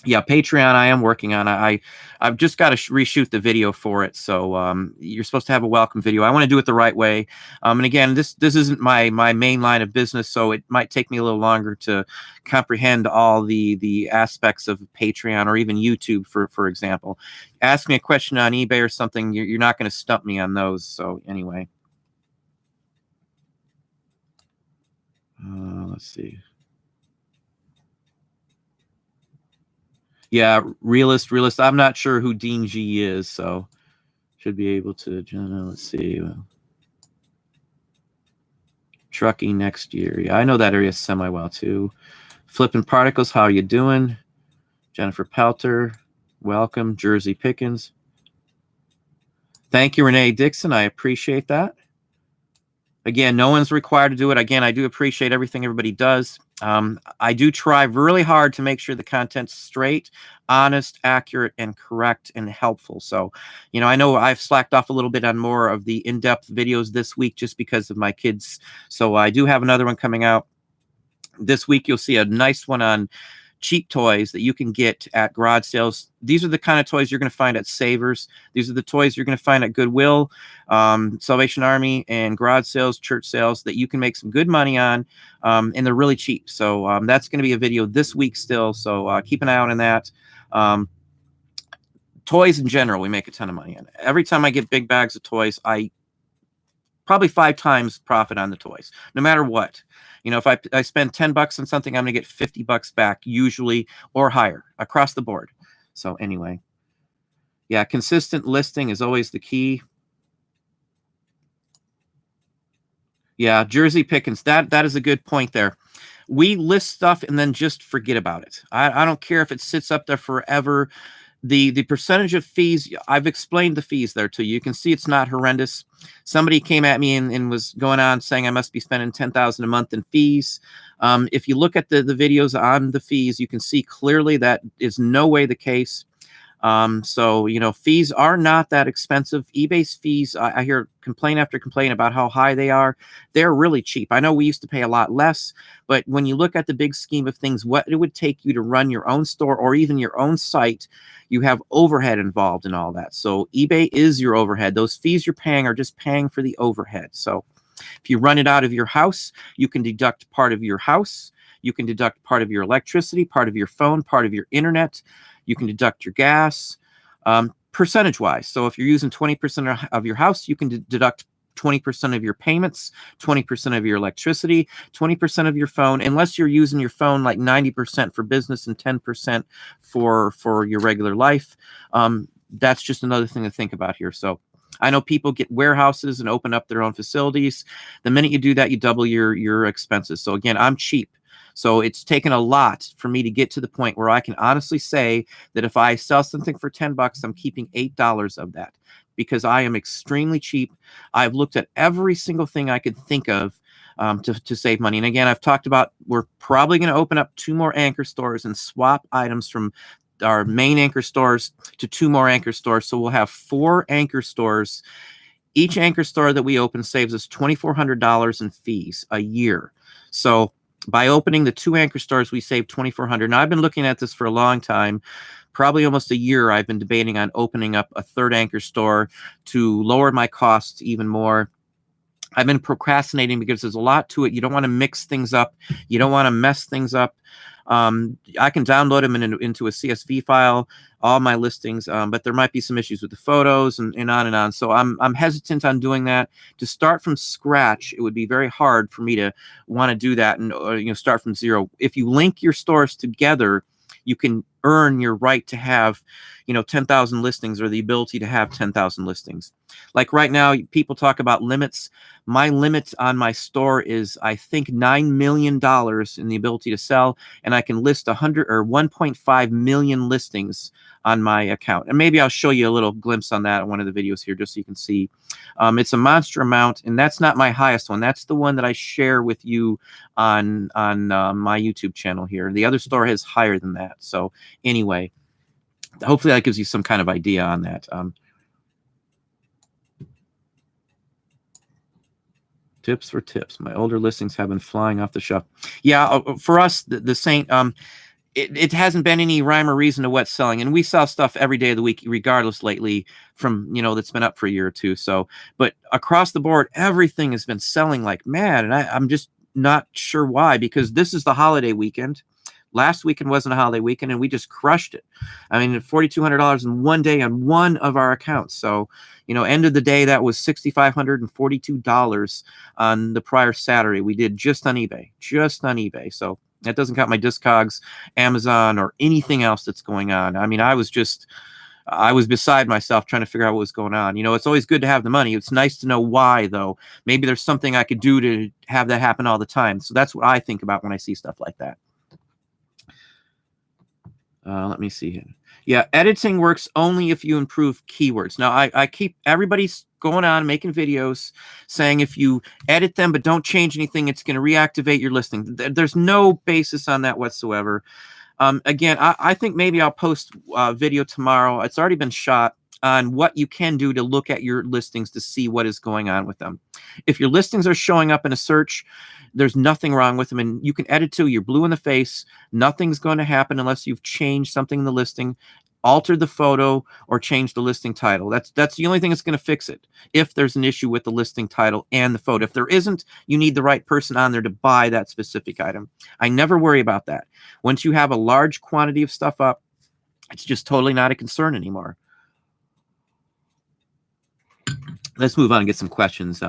Yeah, Patreon, I am working on. I've just got to reshoot the video for it. So you're supposed to have a welcome video. I want to do it the right way. And again, this isn't my main line of business, so it might take me a little longer to comprehend all the aspects of Patreon or even YouTube, for example. Ask me a question on eBay or something, you're not going to stump me on those. So anyway, let's see. Yeah, realist. I'm not sure who Dean G is, so should be able to. Let's see. Trucking next year. Yeah, I know that area semi well too. Flipping Particles, how you doing? Jennifer Pelter, welcome. Jersey Pickens. Thank you, Renee Dixon. I appreciate that. Again, no one's required to do it. Again, I do appreciate everything everybody does. I do try really hard to make sure the content's straight, honest, accurate, and correct and helpful. So, I know I've slacked off a little bit on more of the in-depth videos this week just because of my kids. So I do have another one coming out this week. You'll see a nice one on cheap toys that you can get at garage sales. These are the kind of toys you're going to find at Savers. These are the toys you're going to find at Goodwill, Salvation Army, and garage sales, church sales that you can make some good money on, and they're really cheap. So that's going to be a video this week still. So keep an eye out on that. Toys in general, we make a ton of money on. Every time I get big bags of toys, I probably 5 times profit on the toys, no matter what. If I spend $10 on something, I'm going to get $50 back usually, or higher across the board. So anyway, yeah, consistent listing is always the key. Yeah, Jersey Pickens, that is a good point there. We list stuff and then just forget about it. I don't care if it sits up there forever. The percentage of fees, I've explained the fees there to you. You can see it's not horrendous. Somebody came at me and was going on saying I must be spending $10,000 a month in fees. If you look at the videos on the fees, you can see clearly that is no way the case. So, fees are not that expensive. eBay's fees, I hear complaint after complaint about how high they are. They're really cheap. I know we used to pay a lot less, but when you look at the big scheme of things, what it would take you to run your own store or even your own site, you have overhead involved in all that. So eBay is your overhead. Those fees you're paying are just paying for the overhead. So if you run it out of your house, you can deduct part of your house. You can deduct part of your electricity, part of your phone, part of your internet. You can deduct your gas, percentage-wise. So if you're using 20% of your house, you can deduct 20% of your payments, 20% of your electricity, 20% of your phone, unless you're using your phone like 90% for business and 10% for your regular life. That's just another thing to think about here. So I know people get warehouses and open up their own facilities. The minute you do that, you double your expenses. So again, I'm cheap. So it's taken a lot for me to get to the point where I can honestly say that if I sell something for $10, I'm keeping $8 of that because I am extremely cheap. I've looked at every single thing I could think of to save money. And again, I've talked about we're probably going to open up 2 more anchor stores and swap items from our main anchor stores to 2 more anchor stores. So we'll have 4 anchor stores. Each anchor store that we open saves us $2,400 in fees a year. So by opening the 2 anchor stores, we saved $2,400. Now, I've been looking at this for a long time, probably almost a year. I've been debating on opening up a 3rd anchor store to lower my costs even more. I've been procrastinating because there's a lot to it. You don't want to mix things up. You don't want to mess things up. I can download them into a CSV file, all my listings, but there might be some issues with the photos and on and on. So I'm hesitant on doing that. To start from scratch, it would be very hard for me to want to do that and start from zero. If you link your stores together, you can earn your right to have 10,000 listings or the ability to have 10,000 listings. Like right now, people talk about limits. My limit on my store is, I think, $9 million in the ability to sell, and I can list 100 or 1.5 million listings on my account. And maybe I'll show you a little glimpse on that in one of the videos here, just so you can see. It's a monster amount, and that's not my highest one. That's the one that I share with you on my YouTube channel here. The other store has higher than that. So anyway, hopefully that gives you some kind of idea on that. Tips for tips. My older listings have been flying off the shelf. Yeah, for us, the Saint, it hasn't been any rhyme or reason to what's selling. And we sell stuff every day of the week, regardless lately from, that's been up for a year or two. So, but across the board, everything has been selling like mad. And I'm just not sure why, because this is the holiday weekend. Last weekend wasn't a holiday weekend, and we just crushed it. I mean, $4,200 in one day on one of our accounts. So, end of the day, that was $6,542 on the prior Saturday. We did just on eBay. So that doesn't count my Discogs, Amazon, or anything else that's going on. I mean, I was beside myself trying to figure out what was going on. It's always good to have the money. It's nice to know why, though. Maybe there's something I could do to have that happen all the time. So that's what I think about when I see stuff like that. Let me see here. Yeah, editing works only if you improve keywords. Now, I keep everybody's going on making videos saying if you edit them but don't change anything, it's going to reactivate your listing. There's no basis on that whatsoever. Again, I think maybe I'll post a video tomorrow. It's already been shot on what you can do to look at your listings to see what is going on with them. If your listings are showing up in a search, there's nothing wrong with them, and you can edit too. You're blue in the face. Nothing's going to happen unless you've changed something in the listing, altered the photo, or changed the listing title. That's the only thing that's going to fix it. If there's an issue with the listing title and the photo, if there isn't, you need the right person on there to buy that specific item. I never worry about that. Once you have a large quantity of stuff up, it's just totally not a concern anymore. Let's move on and get some questions.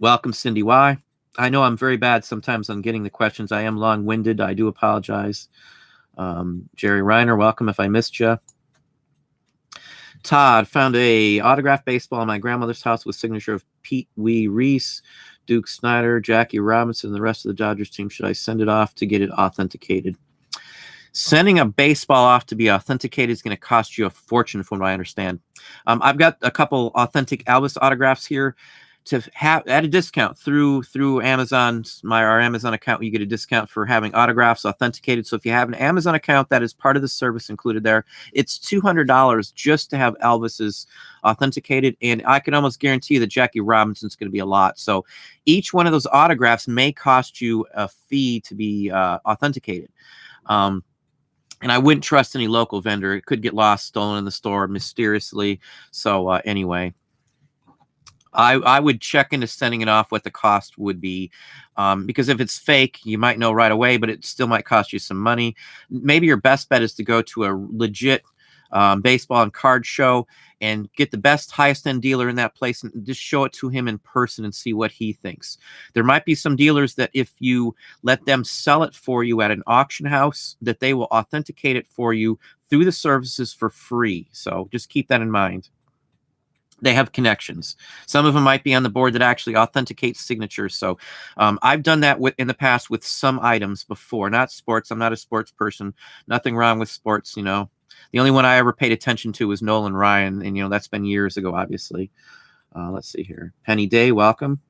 Welcome, Cindy Y. I know I'm very bad sometimes on getting the questions. I am long-winded. I do apologize. Jerry Reiner, welcome if I missed you. Todd, found a autographed baseball in my grandmother's house with signature of Pete Wee Reese, Duke Snyder, Jackie Robinson, and the rest of the Dodgers team. Should I send it off to get it authenticated? Sending a baseball off to be authenticated is going to cost you a fortune, from what I understand. I've got a couple authentic Elvis autographs here to have at a discount through Amazon, our Amazon account. You get a discount for having autographs authenticated. So if you have an Amazon account, that is part of the service included there. It's $200 just to have Elvis's authenticated, and I can almost guarantee that Jackie Robinson's going to be a lot. So each one of those autographs may cost you a fee to be authenticated. And I wouldn't trust any local vendor. It could get lost, stolen in the store mysteriously. So anyway, I would check into sending it off what the cost would be, because if it's fake, you might know right away, but it still might cost you some money. Maybe your best bet is to go to a legit baseball and card show and get the best, highest end dealer in that place and just show it to him in person and see what he thinks. There might be some dealers that if you let them sell it for you at an auction house, that they will authenticate it for you through the services for free. So just keep that in mind. They have connections. Some of them might be on the board that actually authenticates signatures. So I've done that in the past with some items before, not sports. I'm not a sports person. Nothing wrong with sports. The only one I ever paid attention to was Nolan Ryan. And, that's been years ago, obviously. Let's see here. Penny Day, welcome.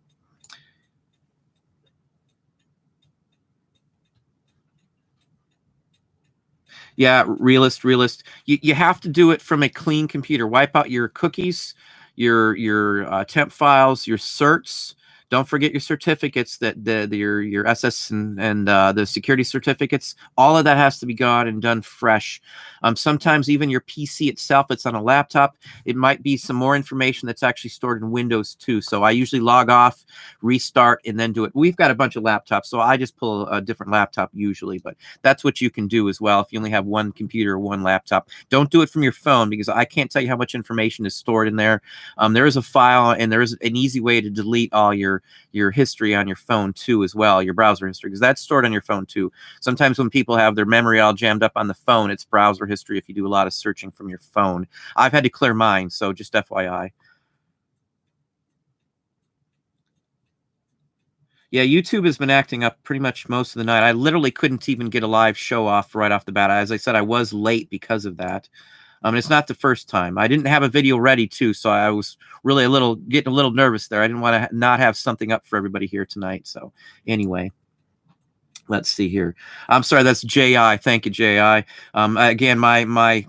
Yeah, realist. You have to do it from a clean computer. Wipe out your cookies, your temp files, your certs. Don't forget your certificates, that your SS and the security certificates. All of that has to be gone and done fresh. Sometimes even your PC itself, it's on a laptop. It might be some more information that's actually stored in Windows too. So I usually log off, restart, and then do it. We've got a bunch of laptops, so I just pull a different laptop usually. But that's what you can do as well if you only have one computer or one laptop. Don't do it from your phone, because I can't tell you how much information is stored in there. There is a file, and there is an easy way to delete all your history on your phone too as well, your browser history, because that's stored on your phone too. Sometimes when people have their memory all jammed up on the phone, it's browser history if you do a lot of searching from your phone. I've had to clear mine, so just FYI. Yeah, YouTube has been acting up pretty much most of the night. I literally couldn't even get a live show off right off the bat. As I said, I was late because of that. It's not the first time. I didn't have a video ready too, so I was really getting a little nervous there. I didn't want to not have something up for everybody here tonight. So anyway, let's see here. I'm sorry, that's JI. Thank you, JI. Again, my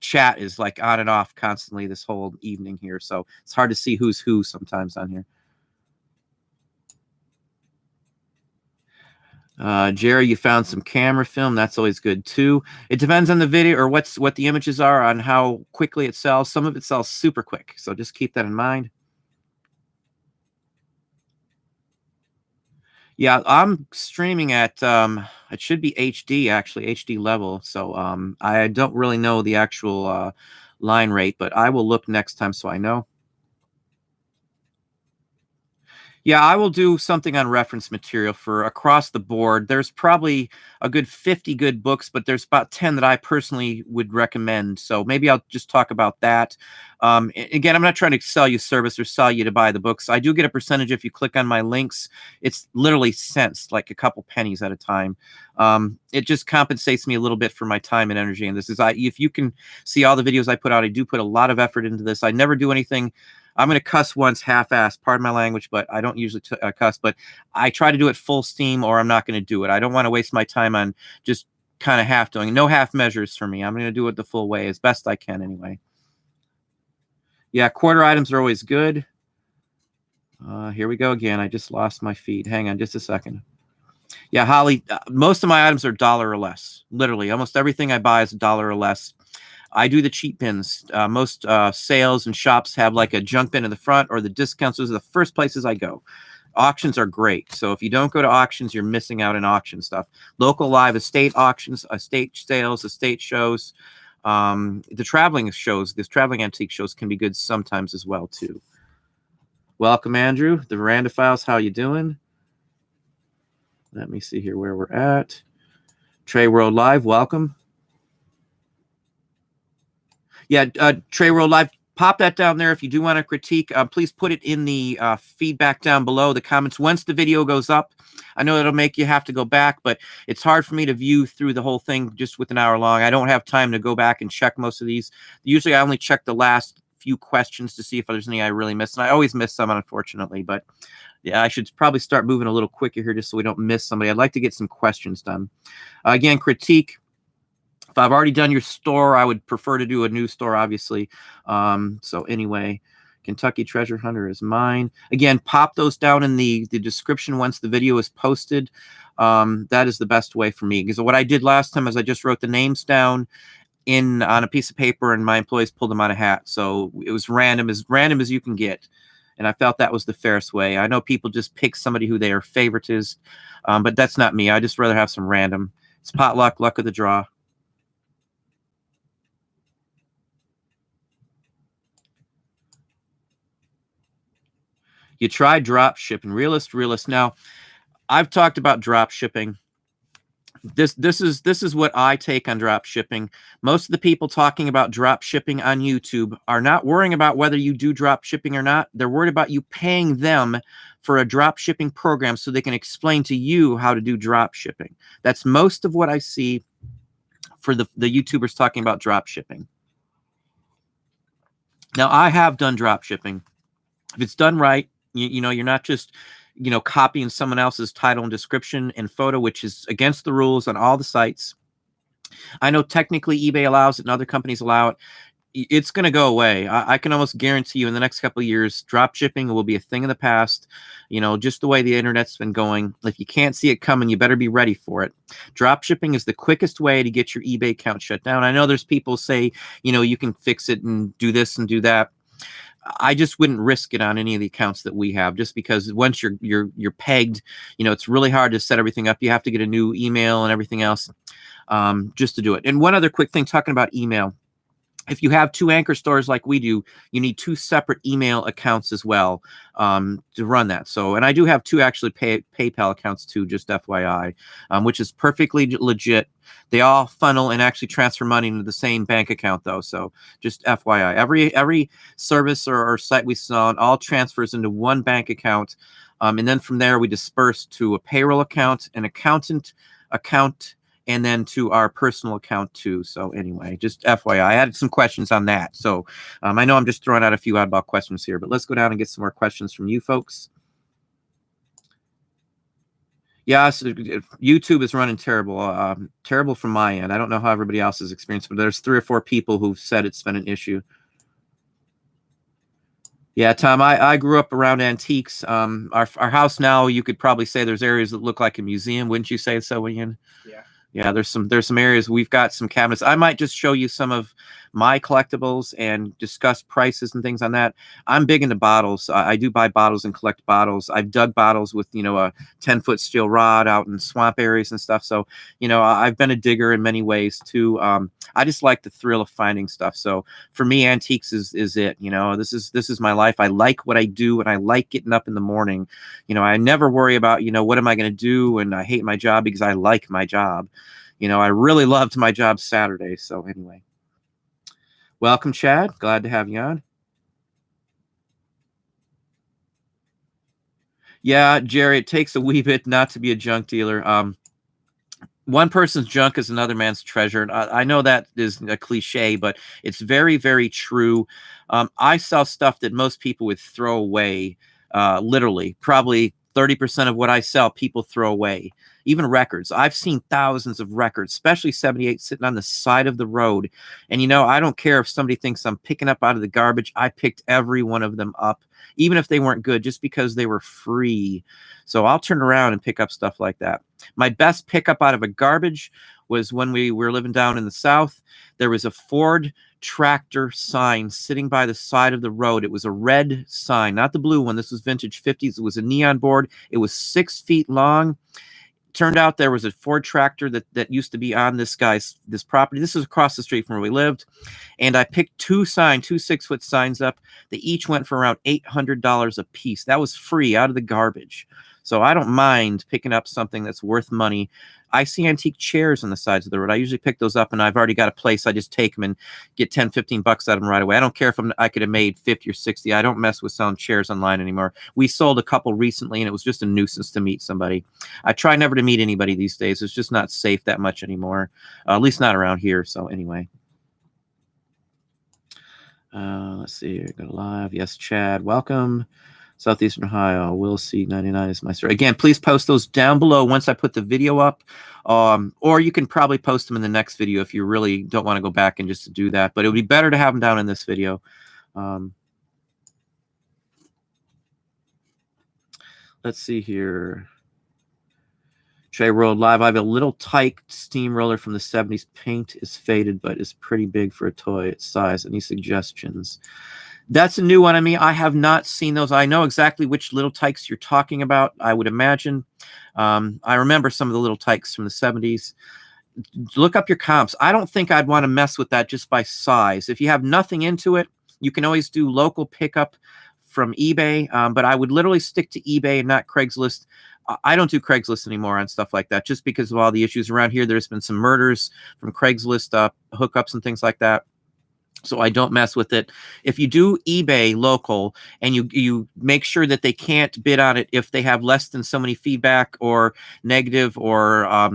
chat is like on and off constantly this whole evening here, so it's hard to see who's who sometimes on here. Jerry, you found some camera film. That's always good too. It depends on the video or what the images are on how quickly it sells. Some of it sells super quick, so just keep that in mind. Yeah, I'm streaming at it should be HD actually, HD level. So I don't really know the actual line rate, but I will look next time so I know. Yeah, I will do something on reference material for across the board. There's probably a good 50 good books, but there's about 10 that I personally would recommend. So maybe I'll just talk about that. Again, I'm not trying to sell you service or sell you to buy the books. I do get a percentage if you click on my links. It's literally cents, like a couple pennies at a time. It just compensates me a little bit for my time and energy. And this is, if you can see all the videos I put out, I do put a lot of effort into this. I never do anything. I'm going to cuss once half-assed, pardon my language, but I don't usually cuss, but I try to do it full steam or I'm not going to do it. I don't want to waste my time on just kind of half doing. No half measures for me. I'm going to do it the full way as best I can anyway. Yeah, quarter items are always good. Here we go again. I just lost my feed. Hang on just a second. Yeah, Holly, most of my items are $1 or less. Literally, almost everything I buy is $1 or less. I do the cheap bins. Most sales and shops have like a junk bin in the front or the discounts. Those are the first places I go. Auctions are great. So if you don't go to auctions, you're missing out on auction stuff. Local live estate auctions, estate sales, estate shows. The traveling shows, these traveling antique shows can be good sometimes as well too. Welcome, Andrew. The Veranda Files, how you doing? Let me see here where we're at. Trey World Live, welcome. Yeah, Trey World Live, pop that down there. If you do want to critique, please put it in the feedback down below, the comments. Once the video goes up, I know it'll make you have to go back, but it's hard for me to view through the whole thing just with an hour long. I don't have time to go back and check most of these. Usually I only check the last few questions to see if there's any I really missed. And I always miss some, unfortunately, but yeah, I should probably start moving a little quicker here just so we don't miss somebody. I'd like to get some questions done. Again, critique. If I've already done your store, I would prefer to do a new store, obviously. So anyway, Kentucky Treasure Hunter is mine. Again, pop those down in the description once the video is posted. That is the best way for me. Because what I did last time is I just wrote the names down on a piece of paper, and my employees pulled them out of a hat. So it was random as you can get. And I felt that was the fairest way. I know people just pick somebody who their favorite is, but that's not me. I just rather have some random. It's potluck, luck of the draw. You try drop shipping. Realist. Now, I've talked about drop shipping. This is what I take on drop shipping. Most of the people talking about drop shipping on YouTube are not worrying about whether you do drop shipping or not. They're worried about you paying them for a drop shipping program so they can explain to you how to do drop shipping. That's most of what I see for the YouTubers talking about drop shipping. Now, I have done drop shipping. If it's done right, you know, you're not just, copying someone else's title and description and photo, which is against the rules on all the sites. I know technically eBay allows it and other companies allow it. It's going to go away. I can almost guarantee you in the next couple of years, drop shipping will be a thing of the past. Just the way the internet's been going. If you can't see it coming, you better be ready for it. Drop shipping is the quickest way to get your eBay account shut down. I know there's people say, you can fix it and do this and do that. I just wouldn't risk it on any of the accounts that we have, just because once you're pegged, it's really hard to set everything up. You have to get a new email and everything else just to do it. And one other quick thing, talking about email. If you have 2 anchor stores like we do, you need 2 separate email accounts as well to run that. So, and I do have 2 actually PayPal accounts too, just FYI, which is perfectly legit. They all funnel and actually transfer money into the same bank account though. So just FYI, every service or site we sell on all transfers into one bank account. And then from there we disperse to a payroll account, an accountant account, and then to our personal account too. So anyway, just FYI, I had some questions on that. So I know I'm just throwing out a few oddball questions here, but let's go down and get some more questions from you folks. Yeah, so YouTube is running terrible. Terrible from my end. I don't know how everybody else has experienced, but there's 3 or 4 people who've said it's been an issue. Yeah, Tom, I grew up around antiques. Our house now, you could probably say there's areas that look like a museum, wouldn't you say so, Ian? Yeah. Yeah, there's some areas. We've got some cabinets. I might just show you some of my collectibles and discuss prices and things on that. I'm big into bottles. I do buy bottles and collect bottles. I've dug bottles with, a 10-foot steel rod out in swamp areas and stuff. So, I've been a digger in many ways too. I just like the thrill of finding stuff. So for me, antiques is it. This is my life. I like what I do, and I like getting up in the morning. I never worry about, what am I going to do, and I hate my job because I like my job. I really loved my job Saturday. So anyway, welcome, Chad. Glad to have you on. Yeah, Jerry, it takes a wee bit not to be a junk dealer. One person's junk is another man's treasure. And I know that is a cliche, but it's very, very true. I sell stuff that most people would throw away, literally. Probably 30% of what I sell, people throw away. Even records. I've seen thousands of records, especially 78, sitting on the side of the road. And, I don't care if somebody thinks I'm picking up out of the garbage. I picked every one of them up, even if they weren't good, just because they were free. So I'll turn around and pick up stuff like that. My best pickup out of a garbage was when we were living down in the South. There was a Ford tractor sign sitting by the side of the road. It was a red sign, not the blue one. This was vintage 50s. It was a neon board. It was 6 feet long. Turned out there was a Ford tractor that used to be on this property. This is across the street from where we lived. And I picked two 6-foot signs up. They each went for around $800 a piece. That was free out of the garbage. So I don't mind picking up something that's worth money. I see antique chairs on the sides of the road. I usually pick those up, and I've already got a place. I just take them and get 10, 15 bucks out of them right away. I don't care if I could have made 50 or 60. I don't mess with selling chairs online anymore. We sold a couple recently, and it was just a nuisance to meet somebody. I try never to meet anybody these days. It's just not safe that much anymore, at least not around here. So anyway. Let's see. Go live. Yes, Chad. Welcome. Southeastern Ohio. Will C 99 is my story. Again, please post those down below once I put the video up. Or you can probably post them in the next video if you really don't want to go back and just do that. But it would be better to have them down in this video. Let's see here. Trey World Live. I have a little Tyke steamroller from the 70s. Paint is faded, but is pretty big for a toy its size. Any suggestions? That's a new one. I mean, I have not seen those. I know exactly which little Tykes you're talking about, I would imagine. I remember some of the little Tykes from the 70s. Look up your comps. I don't think I'd want to mess with that just by size. If you have nothing into it, you can always do local pickup from eBay, but I would literally stick to eBay and not Craigslist. I don't do Craigslist anymore on stuff like that, just because of all the issues around here. There's been some murders from Craigslist hookups and things like that. So I don't mess with it. If you do eBay local and you make sure that they can't bid on it if they have less than so many feedback or negative or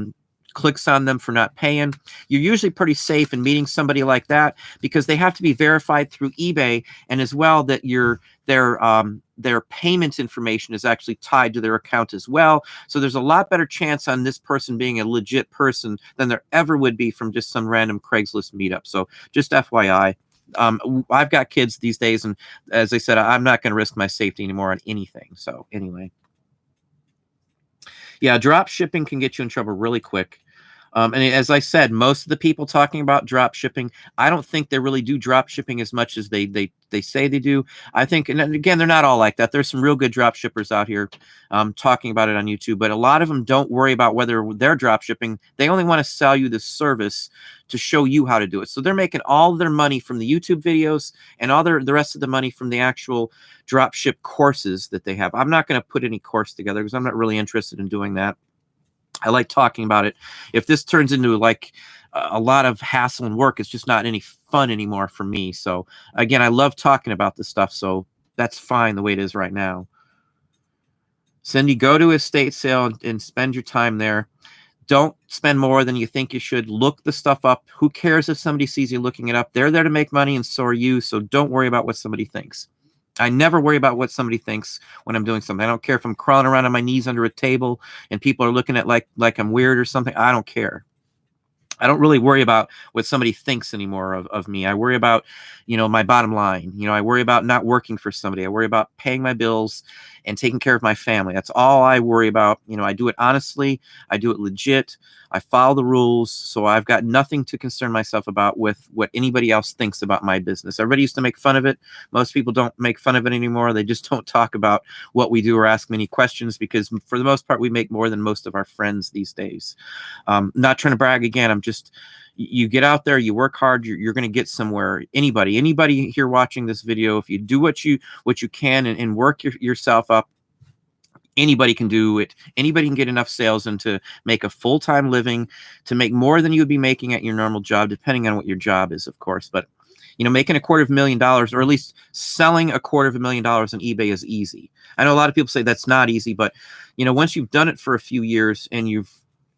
clicks on them for not paying, you're usually pretty safe in meeting somebody like that, because they have to be verified through eBay, and as well that their payment information is actually tied to their account as well. So there's a lot better chance on this person being a legit person than there ever would be from just some random Craigslist meetup. So just FYI. I've got kids these days, and as I said, I'm not going to risk my safety anymore on anything. So anyway. Yeah, drop shipping can get you in trouble really quick. And as I said, most of the people talking about drop shipping, I don't think they really do drop shipping as much as they say they do. I think, and again, they're not all like that. There's some real good drop shippers out here talking about it on YouTube, but a lot of them don't worry about whether they're drop shipping. They only want to sell you the service to show you how to do it. So they're making all their money from the YouTube videos and all the rest of the money from the actual drop ship courses that they have. I'm not going to put any course together because I'm not really interested in doing that. I like talking about it. If this turns into like a lot of hassle and work, it's just not any fun anymore for me. So again, I love talking about this stuff. So that's fine the way it is right now. Cindy, go to estate sale and spend your time there. Don't spend more than you think you should. Look the stuff up. Who cares if somebody sees you looking it up? They're there to make money, and so are you. So don't worry about what somebody thinks. I never worry about what somebody thinks when I'm doing something. I don't care if I'm crawling around on my knees under a table and people are looking at like I'm weird or something. I don't care. I don't really worry about what somebody thinks anymore of me. I worry about, my bottom line. I worry about not working for somebody. I worry about paying my bills and taking care of my family. That's all I worry about. I do it honestly. I do it legit. I follow the rules. So I've got nothing to concern myself about with what anybody else thinks about my business. Everybody used to make fun of it. Most people don't make fun of it anymore. They just don't talk about what we do or ask many questions, because for the most part, we make more than most of our friends these days. Not trying to brag again. I'm just, you get out there, you work hard, you're going to get somewhere. Anybody here watching this video, if you do what you can and work yourself up, anybody can do it. Anybody can get enough sales and to make a full-time living, to make more than you would be making at your normal job, depending on what your job is, of course. But making $250,000, or at least selling $250,000 on eBay is easy. I know a lot of people say that's not easy, but once you've done it for a few years and you've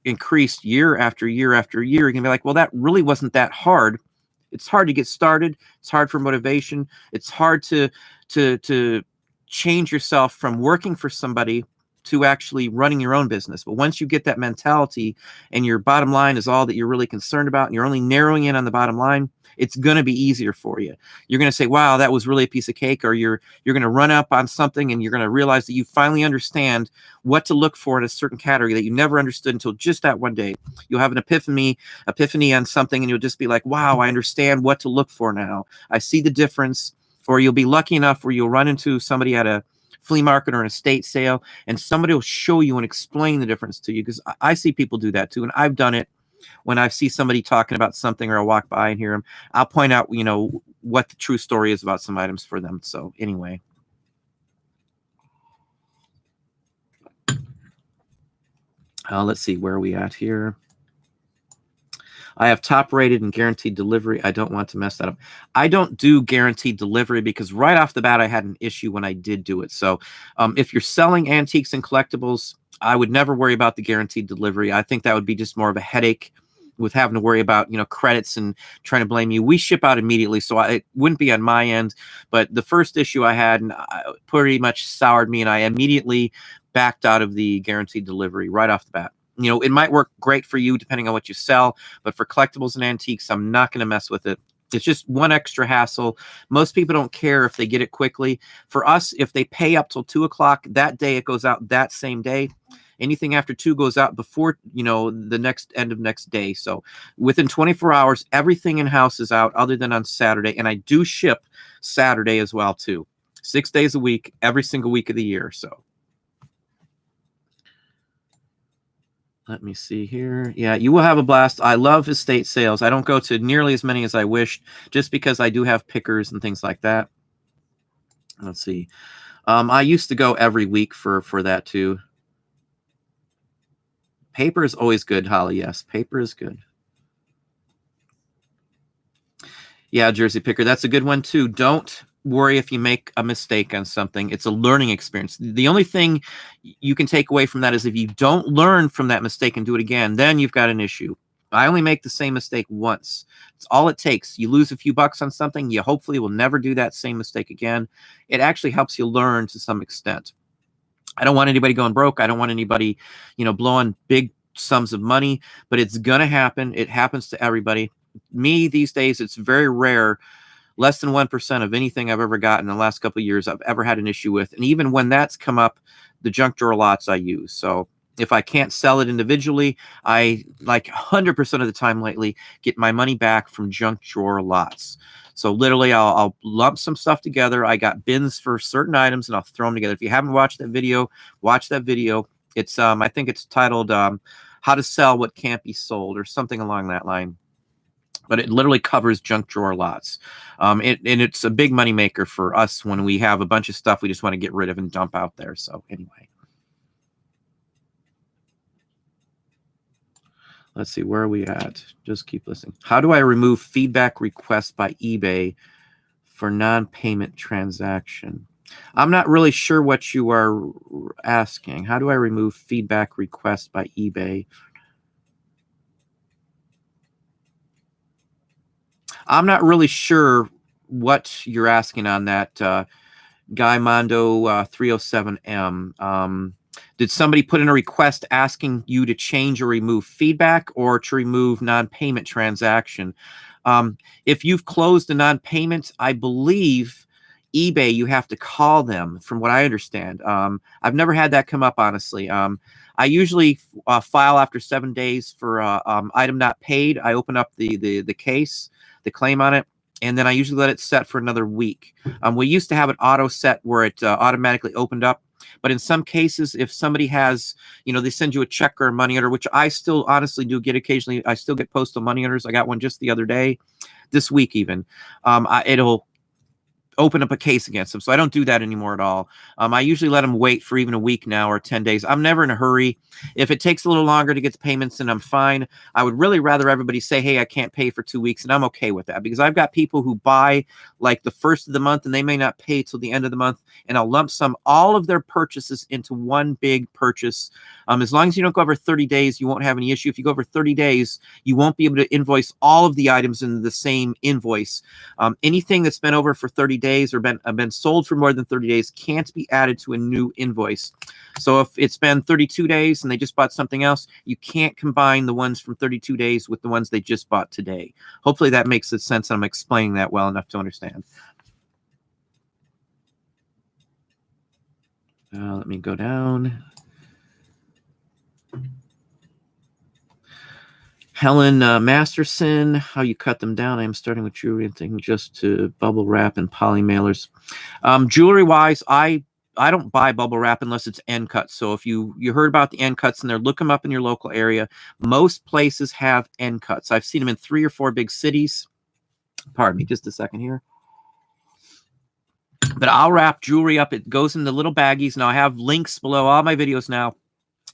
increased year after year after year, you're gonna be like, well, that really wasn't that hard. It's hard to get started. It's hard for motivation. It's hard to change yourself from working for somebody to actually running your own business. But once you get that mentality and your bottom line is all that you're really concerned about, and you're only narrowing in on the bottom line, it's going to be easier for you. You're going to say, wow, that was really a piece of cake. Or you're going to run up on something and you're going to realize that you finally understand what to look for in a certain category that you never understood until just that one day. You'll have an epiphany on something, and you'll just be like, wow, I understand what to look for now. I see the difference. Or you'll be lucky enough where you'll run into somebody at a flea market or an estate sale, and somebody will show you and explain the difference to you, because I see people do that too. And I've done it. When I see somebody talking about something, or I'll walk by and hear them, I'll point out, what the true story is about some items for them. So anyway. Let's see, where are we at here? I have top rated and guaranteed delivery. I don't want to mess that up. I don't do guaranteed delivery because right off the bat, I had an issue when I did do it. So if you're selling antiques and collectibles, I would never worry about the guaranteed delivery. I think that would be just more of a headache with having to worry about, credits and trying to blame you. We ship out immediately, so it wouldn't be on my end. But the first issue I had pretty much soured me, and I immediately backed out of the guaranteed delivery right off the bat. It might work great for you depending on what you sell, but for collectibles and antiques, I'm not going to mess with it. It's just one extra hassle. Most people don't care if they get it quickly. For us, if they pay up till 2 o'clock that day, it goes out that same day. Anything after 2 goes out before, the next end of next day. So within 24 hours, everything in-house is out other than on Saturday. And I do ship Saturday as well, too. 6 days a week, every single week of the year. So let me see here. Yeah, you will have a blast. I love estate sales. I don't go to nearly as many as I wished, just because I do have pickers and things like that. Let's see. I used to go every week for that too. Paper is always good, Holly. Yes, paper is good. Yeah, Jersey Picker, that's a good one too. Don't worry if you make a mistake on something. It's a learning experience. The only thing you can take away from that is if you don't learn from that mistake and do it again, then you've got an issue. I only make the same mistake once. It's all it takes. You lose a few bucks on something, you hopefully will never do that same mistake again. It actually helps you learn to some extent. I don't want anybody going broke. I don't want anybody, blowing big sums of money, but it's going to happen. It happens to everybody. Me these days, it's very rare. Less than 1% of anything I've ever gotten in the last couple of years I've ever had an issue with. And even when that's come up, the junk drawer lots I use. So if I can't sell it individually, I, like 100% of the time lately, get my money back from junk drawer lots. So literally, I'll lump some stuff together. I got bins for certain items, and I'll throw them together. If you haven't watched that video, watch that video. It's I think it's titled "How to Sell What Can't Be Sold" or something along that line. But it literally covers junk drawer lots. And it's a big money maker for us when we have a bunch of stuff we just want to get rid of and dump out there. So anyway. Let's see, where are we at? Just keep listening. How do I remove feedback requests by eBay for non-payment transaction? I'm not really sure what you are asking. How do I remove feedback requests by eBay? I'm not really sure what you're asking on that, Guy Mondo 307M. Did somebody put in a request asking you to change or remove feedback or to remove non-payment transaction? If you've closed a non-payment, I believe eBay, you have to call them, from what I understand. I've never had that come up, honestly. I usually file after 7 days for item not paid. I open up the case, the claim on it, and then I usually let it set for another week. We used to have an auto set where it automatically opened up. But in some cases, if somebody has, they send you a check or a money order, which I still honestly do get occasionally. I still get postal money orders. I got one just the other day, this week even. It'll open up a case against them. So I don't do that anymore at all. I usually let them wait for even a week now or 10 days. I'm never in a hurry. If it takes a little longer to get the payments, then I'm fine. I would really rather everybody say, hey, I can't pay for 2 weeks, and I'm okay with that, because I've got people who buy like the first of the month and they may not pay till the end of the month, and I'll lump sum all of their purchases into one big purchase. As long as you don't go over 30 days, you won't have any issue. If you go over 30 days, you won't be able to invoice all of the items in the same invoice. Anything that's been over for 30 days or been sold for more than 30 days can't be added to a new invoice. So if it's been 32 days and they just bought something else, you can't combine the ones from 32 days with the ones they just bought today. Hopefully that makes sense, and I'm explaining that well enough to understand. Let me go down. Helen Masterson, how you cut them down. I'm starting with jewelry and thinking just to bubble wrap and poly mailers. Jewelry wise, I don't buy bubble wrap unless it's end cuts. So if you heard about the end cuts in there, look them up in your local area. Most places have end cuts. I've seen them in 3 or 4 big cities. Pardon me, just a second here. But I'll wrap jewelry up. It goes in the little baggies. Now I have links below all my videos now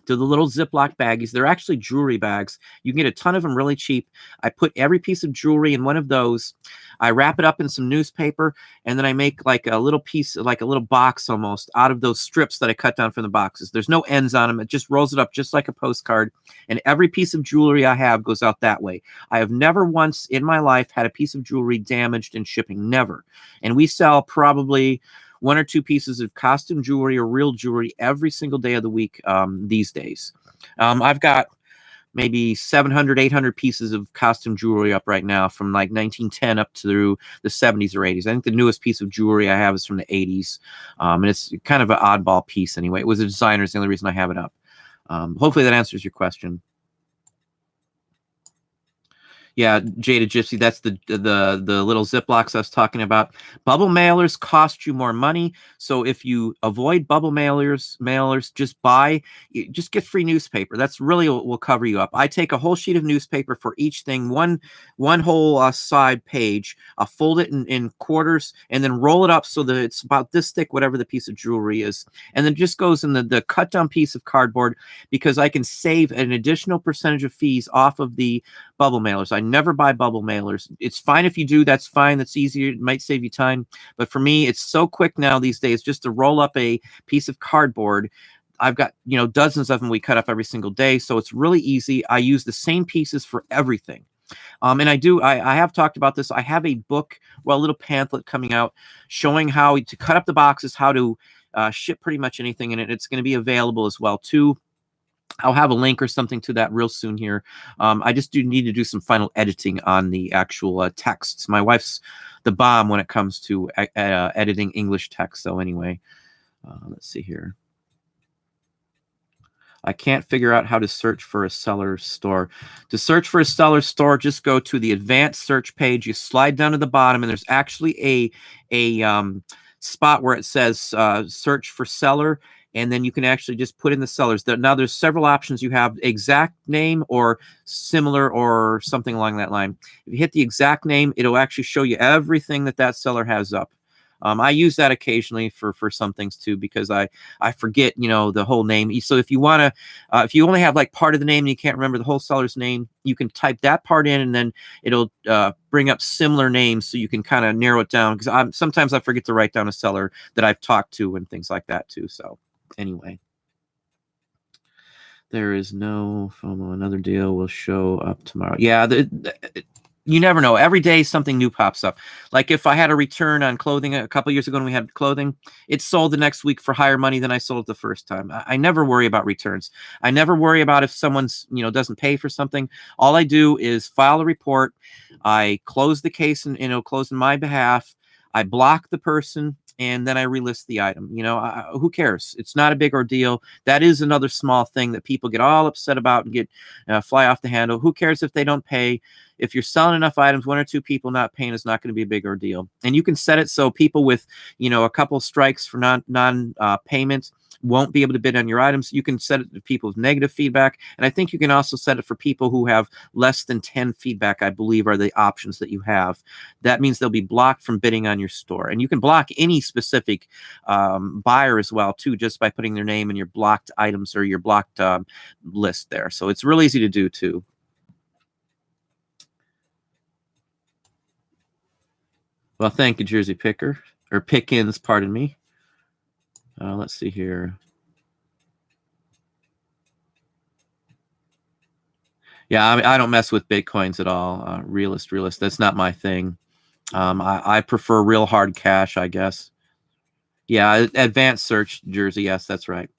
to the little Ziploc baggies. They're actually jewelry bags. You can get a ton of them really cheap. I put every piece of jewelry in one of those. I wrap it up in some newspaper, and then I make like a little piece, like a little box almost, out of those strips that I cut down from the boxes. There's no ends on them. It just rolls it up just like a postcard, and every piece of jewelry I have goes out that way. I have never once in my life had a piece of jewelry damaged in shipping. Never. And we sell probably 1 or 2 pieces of costume jewelry or real jewelry every single day of the week these days. I've got maybe 700, 800 pieces of costume jewelry up right now from like 1910 up through the 70s or 80s. I think the newest piece of jewelry I have is from the 80s. And it's kind of an oddball piece anyway. It was a designer. It's the only reason I have it up. Hopefully that answers your question. Yeah, Jada Gypsy, that's the little Ziplocs I was talking about. Bubble mailers cost you more money. So if you avoid bubble mailers, just get free newspaper. That's really what will cover you up. I take a whole sheet of newspaper for each thing, one whole side page. I'll fold it in quarters and then roll it up so that it's about this thick, whatever the piece of jewelry is. And then it just goes in the cut down piece of cardboard, because I can save an additional percentage of fees off of the bubble mailers. I never buy bubble mailers. It's fine if you do. That's fine. That's easier. It might save you time. But for me, it's so quick now these days just to roll up a piece of cardboard. I've got, dozens of them we cut up every single day. So it's really easy. I use the same pieces for everything. And I have talked about this. I have a book, a little pamphlet coming out showing how to cut up the boxes, how to ship pretty much anything in it. It's going to be available as well too. I'll have a link or something to that real soon here. I just need to do some final editing on the actual texts. My wife's the bomb when it comes to editing English text. So anyway, let's see here. I can't figure out how to search for a seller store. To search for a seller store, just go to the advanced search page. You slide down to the bottom, and there's actually a spot where it says search for seller. And then you can actually just put in the sellers. Now there's several options. You have exact name or similar or something along that line. If you hit the exact name, it'll actually show you everything that seller has up. I use that occasionally for some things too, because I forget, the whole name. So if you want to, if you only have like part of the name and you can't remember the whole seller's name, you can type that part in, and then it'll bring up similar names so you can kind of narrow it down. Because sometimes I forget to write down a seller that I've talked to and things like that too. So anyway, there is no FOMO. Another deal will show up tomorrow. Yeah, You never know. Every day something new pops up. Like if I had a return on clothing a couple years ago when we had clothing, it sold the next week for higher money than I sold it the first time. I never worry about returns. I never worry about if someone's, doesn't pay for something. All I do is file a report. I close the case and it'll close in my behalf. I block the person and then I relist the item. Who cares? It's not a big ordeal. That is another small thing that people get all upset about and get fly off the handle. Who cares if they don't pay? If you're selling enough items, one or two people not paying is not going to be a big ordeal. And you can set it so people with, a couple strikes for non payments won't be able to bid on your items. You can set it to people with negative feedback. And I think you can also set it for people who have less than 10 feedback, I believe, are the options that you have. That means they'll be blocked from bidding on your store. And you can block any specific buyer as well, too, just by putting their name in your blocked items or your blocked list there. So it's real easy to do, too. Well, thank you, Jersey Picker, or Pickens, pardon me. Let's see here. Yeah, I don't mess with Bitcoins at all. Realist. That's not my thing. I prefer real hard cash, I guess. Yeah, advanced search, Jersey. Yes, that's right.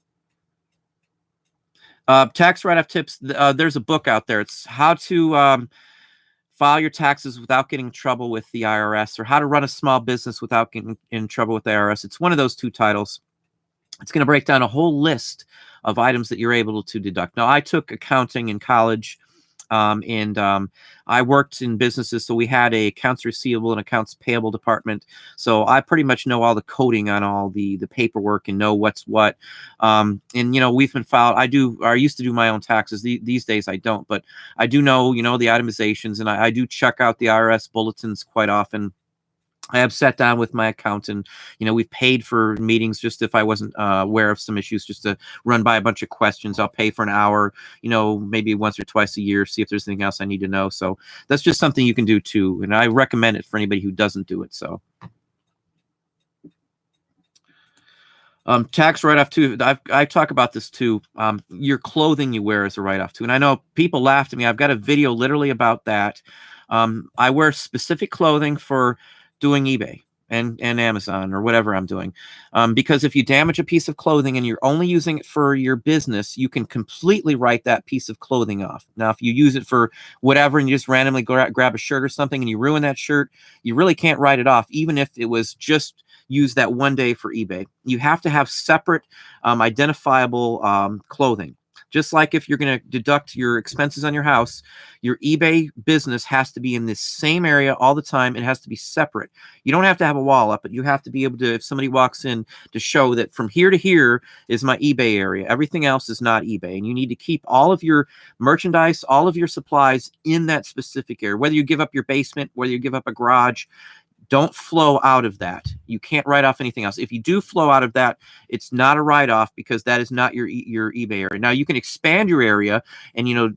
Tax write-off tips. There's a book out there. It's how to file your taxes without getting in trouble with the IRS, or how to run a small business without getting in trouble with the IRS. It's one of those two titles. It's going to break down a whole list of items that you're able to deduct. Now, I took accounting in college, and I worked in businesses, so we had a accounts receivable and accounts payable department. So I pretty much know all the coding on all the paperwork and know what's what. And we've been filed. I used to do my own taxes. These days I don't, but I do know the itemizations, and I do check out the IRS bulletins quite often. I have sat down with my accountant. We've paid for meetings just if I wasn't aware of some issues, just to run by a bunch of questions. I'll pay for an hour, maybe once or twice a year, see if there's anything else I need to know. So that's just something you can do too. And I recommend it for anybody who doesn't do it. So tax write-off too. I talk about this too. Your clothing you wear is a write-off too. And I know people laughed at me. I've got a video literally about that. I wear specific clothing for doing eBay and Amazon or whatever I'm doing. Because if you damage a piece of clothing and you're only using it for your business, you can completely write that piece of clothing off. Now, if you use it for whatever and you just randomly grab a shirt or something and you ruin that shirt, you really can't write it off, even if it was just used that one day for eBay. You have to have separate identifiable clothing. Just like if you're going to deduct your expenses on your house, your eBay business has to be in this same area all the time. It has to be separate. You don't have to have a wall up, but you have to be able to, if somebody walks in, to show that from here to here is my eBay area. Everything else is not eBay. And you need to keep all of your merchandise, all of your supplies in that specific area. Whether you give up your basement, whether you give up a garage, don't flow out of that. You can't write off anything else. If you do flow out of that, it's not a write-off because that is not your eBay area. Now, you can expand your area and,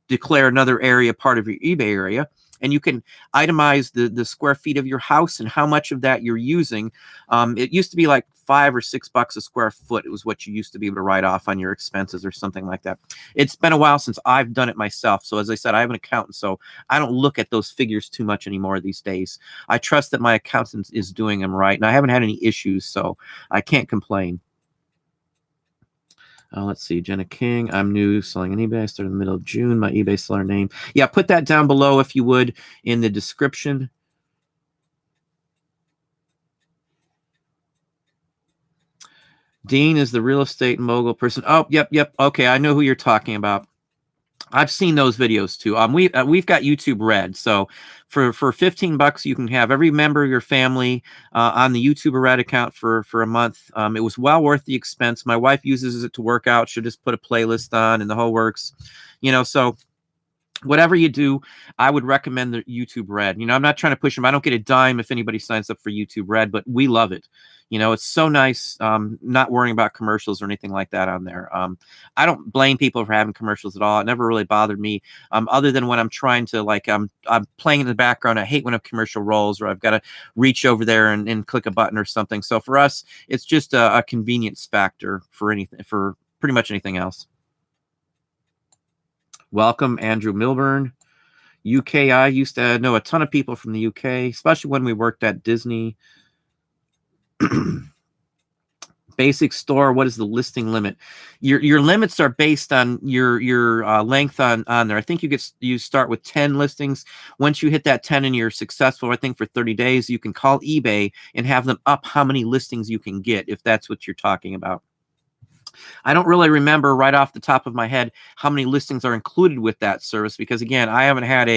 declare another area part of your eBay area, and you can itemize the square feet of your house and how much of that you're using. It used to be like $5 or $6 a square foot. It was what you used to be able to write off on your expenses or something like that. It's been a while since I've done it myself. So as I said, I have an accountant, so I don't look at those figures too much anymore these days. I trust that my accountant is doing them right, and I haven't had any issues, so I can't complain. Let's see, Jenna King. I'm new selling on eBay. I started in the middle of June. My eBay seller name. Yeah, put that down below if you would in the description. Dean is the real estate mogul person. Oh, yep. Okay, I know who you're talking about. I've seen those videos too. We've got YouTube Red, so for $15 you can have every member of your family on the YouTube Red account for a month. It was well worth the expense. My wife uses it to work out. She'll just put a playlist on and the whole works, so whatever you do, I would recommend the YouTube Red. I'm not trying to push them. I don't get a dime if anybody signs up for YouTube Red, but we love it. It's so nice not worrying about commercials or anything like that on there. I don't blame people for having commercials at all. It never really bothered me, other than when I'm trying to, I'm playing in the background. I hate when a commercial rolls or I've got to reach over there and click a button or something. So for us, it's just a convenience factor for pretty much anything else. Welcome, Andrew Milburn. UK, I used to know a ton of people from the UK, especially when we worked at Disney. Basic store, what is the listing limit? Your limits are based on your length on there. I think you start with 10 listings. Once you hit that 10 and you're successful, I think for 30 days, you can call eBay and have them up how many listings you can get, if that's what you're talking about. I don't really remember right off the top of my head how many listings are included with that service, because again, I haven't had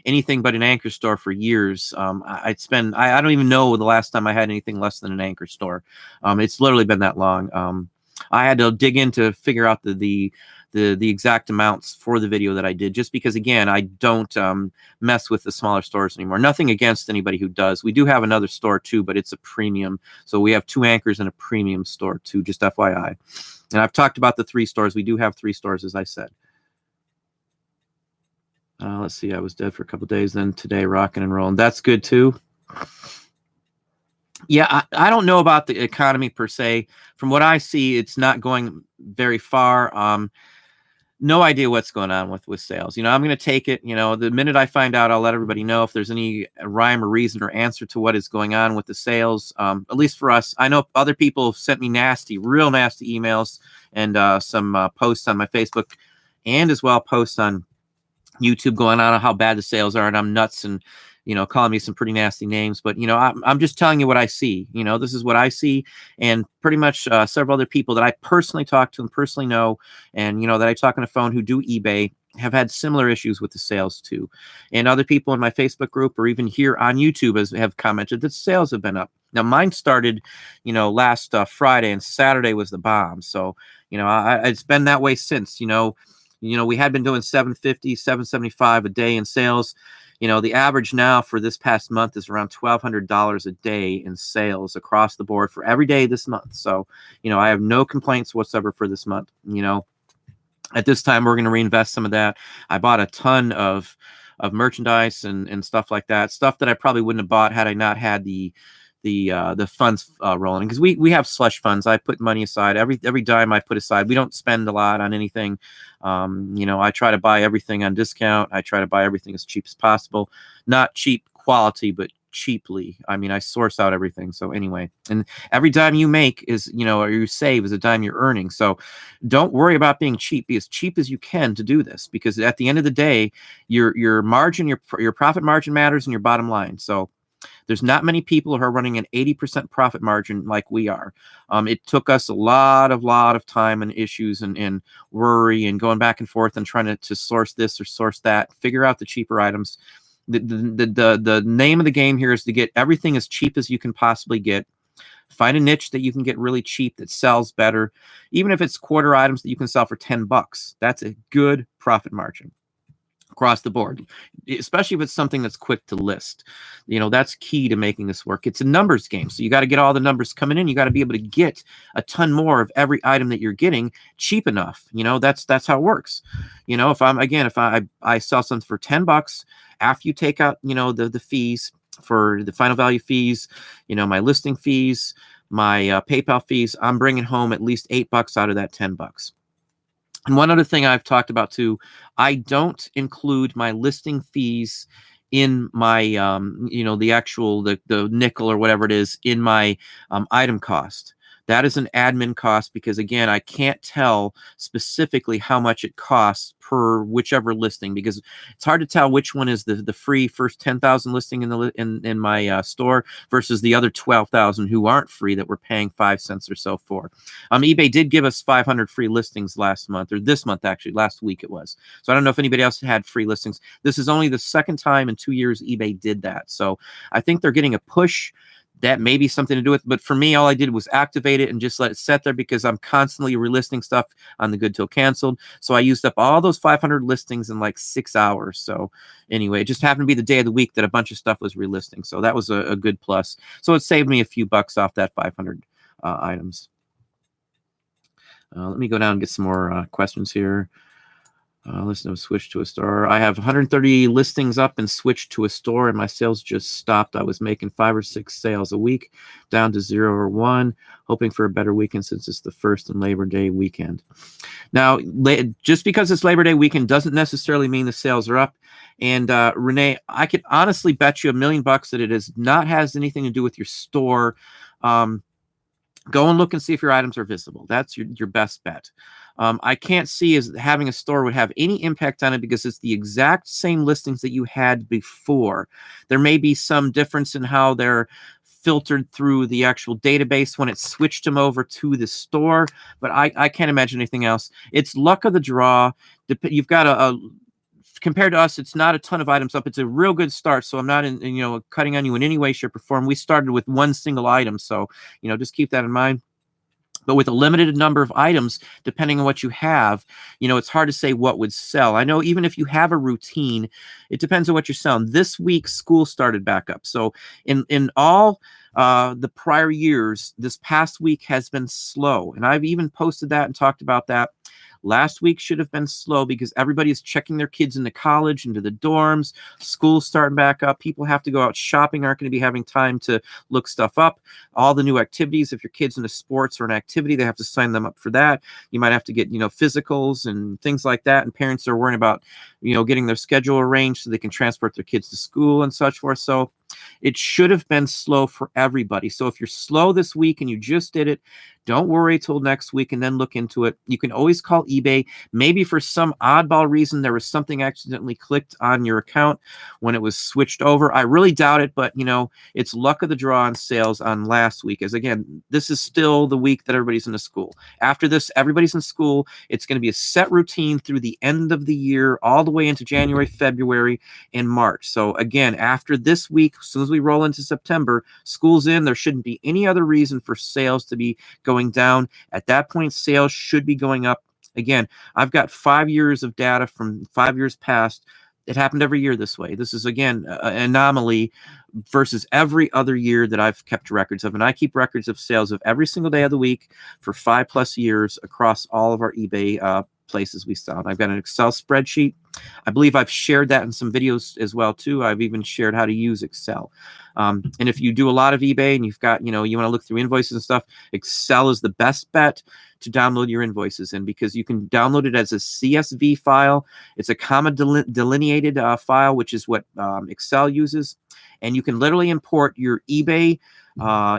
anything but an anchor store for years. I don't even know the last time I had anything less than an anchor store. It's literally been that long. I had to dig in to figure out the exact amounts for the video that I did, just because again, I don't mess with the smaller stores anymore. Nothing against anybody who does. We do have another store too, but it's a premium. So we have 2 anchors and a premium store too, just FYI. And I've talked about the 3 stores. We do have 3 stores, as I said. Let's see. I was dead for a couple of days. Then today, rocking and rolling. That's good too. Yeah, I don't know about the economy per se. From what I see, it's not going very far. No idea what's going on with sales. I'm going to take it. The minute I find out, I'll let everybody know if there's any rhyme or reason or answer to what is going on with the sales. At least for us, I know other people have sent me real nasty emails and some posts on my Facebook, and as well posts on YouTube going on how bad the sales are, and I'm nuts, and calling me some pretty nasty names. But I'm just telling you what I see. This is what I see, and pretty much several other people that I personally talk to and personally know, and that I talk on the phone who do eBay have had similar issues with the sales too. And other people in my Facebook group or even here on YouTube have commented that sales have been up. Now mine started, last Friday, and Saturday was the bomb. So it's been that way since. We had been doing 750, 775 a day in sales. The average now for this past month is around $1,200 a day in sales across the board for every day this month. So, I have no complaints whatsoever for this month. At this time, we're going to reinvest some of that. I bought a ton of merchandise and stuff like that, stuff that I probably wouldn't have bought had I not had the funds rolling, because we have slush funds. I put money aside every dime I put aside. We don't spend a lot on anything. I try to buy everything on discount. I try to buy everything as cheap as possible, not cheap quality, but cheaply. I source out everything. So anyway, and every dime you make is, or you save is a dime you're earning. So don't worry about being cheap. Be as cheap as you can to do this, because at the end of the day, your margin, your profit margin matters, and your bottom line. So there's not many people who are running an 80% profit margin like we are. It took us a lot of time and issues and worry and going back and forth and trying to source this or source that, figure out the cheaper items. The name of the game here is to get everything as cheap as you can possibly get. Find a niche that you can get really cheap that sells better. Even if it's quarter items that you can sell for $10, that's a good profit margin across the board, especially if it's something that's quick to list. That's key to making this work. It's a numbers game. So you got to get all the numbers coming in. You got to be able to get a ton more of every item that you're getting cheap enough. That's how it works. If I sell something for $10, after you take out, the fees for the final value fees, my listing fees, my PayPal fees, I'm bringing home at least $8 out of that $10. And one other thing I've talked about too, I don't include my listing fees in my, the nickel or whatever it is in my item cost. That is an admin cost, because again, I can't tell specifically how much it costs per whichever listing, because it's hard to tell which one is the free first 10,000 listing in my store versus the other 12,000 who aren't free that we're paying 5 cents or so for. eBay did give us 500 free listings last month, or this month actually, last week it was. So I don't know if anybody else had free listings. This is only the second time in 2 years eBay did that. So I think they're getting a push. That may be something to do with, but for me, all I did was activate it and just let it sit there, because I'm constantly relisting stuff on the good till canceled. So I used up all those 500 listings in like 6 hours. So anyway, it just happened to be the day of the week that a bunch of stuff was relisting. So that was a good plus. So it saved me a few bucks off that 500 items. Let me go down and get some more questions here. Listen to switch to a store. I have 130 listings up and switched to a store, and my sales just stopped. I was making 5 or 6 sales a week, down to 0 or 1, hoping for a better weekend since it's the first and Labor Day weekend. Now, just because it's Labor Day weekend doesn't necessarily mean the sales are up. And Renee, I could honestly bet you $1 million that it has anything to do with your store. Go and look and see if your items are visible. That's your best bet. I can't see as having a store would have any impact on it because it's the exact same listings that you had before. There may be some difference in how they're filtered through the actual database when it switched them over to the store, but I can't imagine anything else. It's luck of the draw. You've got a compared to us, it's not a ton of items up. It's a real good start. So I'm not cutting on you in any way, shape, or form. We started with one single item. So, just keep that in mind. But with a limited number of items, depending on what you have, it's hard to say what would sell. I know even if you have a routine, it depends on what you're selling. This week, school started back up. So in all the prior years, this past week has been slow. And I've even posted that and talked about that. Last week should have been slow because everybody is checking their kids into college, into the dorms. School's starting back up. People have to go out shopping, aren't going to be having time to look stuff up. All the new activities, if your kid's into sports or an activity, they have to sign them up for that. You might have to get, physicals and things like that. And parents are worrying about, getting their schedule arranged so they can transport their kids to school and such forth. So it should have been slow for everybody. So if you're slow this week and you just did it, don't worry till next week and then look into it. You can always call eBay. Maybe for some oddball reason, there was something accidentally clicked on your account when it was switched over. I really doubt it, but it's luck of the draw on sales on last week. As again, this is still the week that everybody's in the school. After this, everybody's in school. It's going to be a set routine through the end of the year, all the way into January, February, and March. So again, after this week, as soon as we roll into September, school's in, there shouldn't be any other reason for sales to be going down. At that point, sales should be going up. Again, I've got 5 years of data from 5 years past. It happened every year this way. This is, again, an anomaly versus every other year that I've kept records of. And I keep records of sales of every single day of the week for 5+ years across all of our eBay places we sell. And I've got an Excel spreadsheet. I believe I've shared that in some videos as well, too. I've even shared how to use Excel. And if you do a lot of eBay and you've got, you want to look through invoices and stuff, Excel is the best bet to download your invoices in because you can download it as a CSV file. It's a comma delineated file, which is what Excel uses. And you can literally import your eBay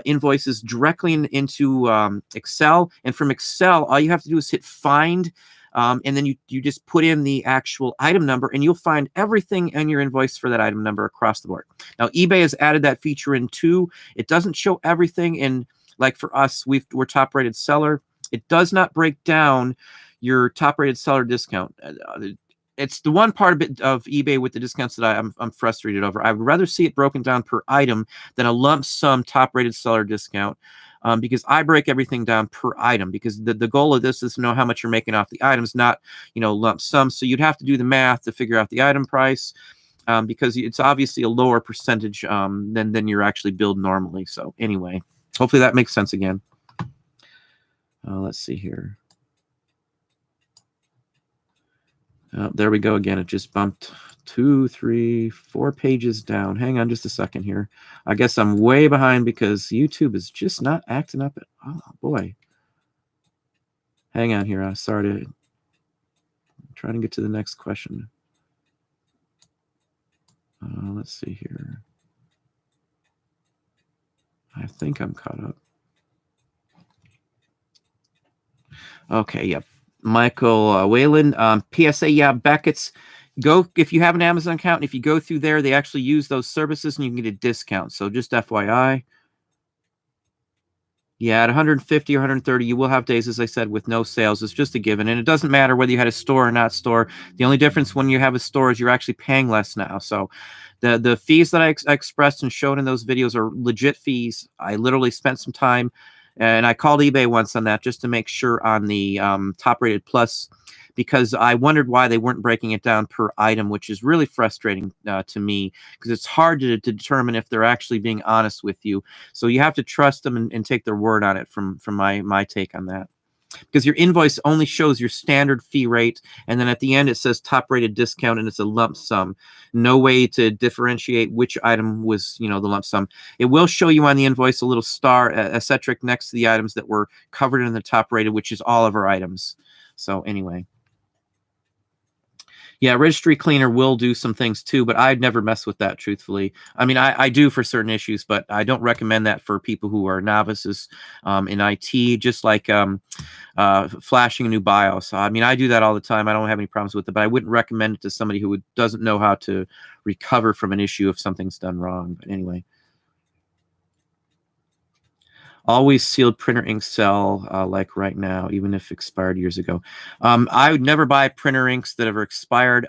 invoices directly into Excel. And from Excel, all you have to do is hit find. And then you just put in the actual item number and you'll find everything in your invoice for that item number across the board. Now, eBay has added that feature in too. It doesn't show everything in, like for us, we're top rated seller. It does not break down your top rated seller discount. It's the one part of eBay with the discounts that I'm frustrated over. I would rather see it broken down per item than a lump sum top rated seller discount. Because I break everything down per item because the goal of this is to know how much you're making off the items, not, lump sum. So you'd have to do the math to figure out the item price because it's obviously a lower percentage than you're actually billed normally. So anyway, hopefully that makes sense again. Let's see here. There we go again. It just bumped 2, 3, 4 pages down. Hang on just a second here. I guess I'm way behind because YouTube is just not acting up. Oh, boy. Hang on here. I'm trying to get to the next question. Let's see here. I think I'm caught up. Okay, yep. Michael Whalen, PSA, yeah, Beckett's. Go if you have an Amazon account, and if you go through there, they actually use those services and you can get a discount. So just FYI. Yeah, at 150 or 130, you will have days, as I said, with no sales. It's just a given. And it doesn't matter whether you had a store or not store. The only difference when you have a store is you're actually paying less now. So the fees that I expressed and showed in those videos are legit fees. I literally spent some time and I called eBay once on that just to make sure on the top rated plus, because I wondered why they weren't breaking it down per item, which is really frustrating to me because it's hard to determine if they're actually being honest with you. So you have to trust them and take their word on it from my take on that. because your invoice only shows your standard fee rate, and then at the end it says top rated discount, and it's a lump sum. No way to differentiate which item was, the lump sum. It will show you on the invoice a little star asterisk next to the items that were covered in the top rated, which is all of our items. So anyway. Yeah, registry cleaner will do some things too, but I'd never mess with that, truthfully. I mean, I do for certain issues, but I don't recommend that for people who are novices in IT, just like flashing a new BIOS. I mean, I do that all the time. I don't have any problems with it, but I wouldn't recommend it to somebody who doesn't know how to recover from an issue if something's done wrong. But anyway. Always sealed printer ink sell like right now, even if expired years ago. I would never buy printer inks that ever expired.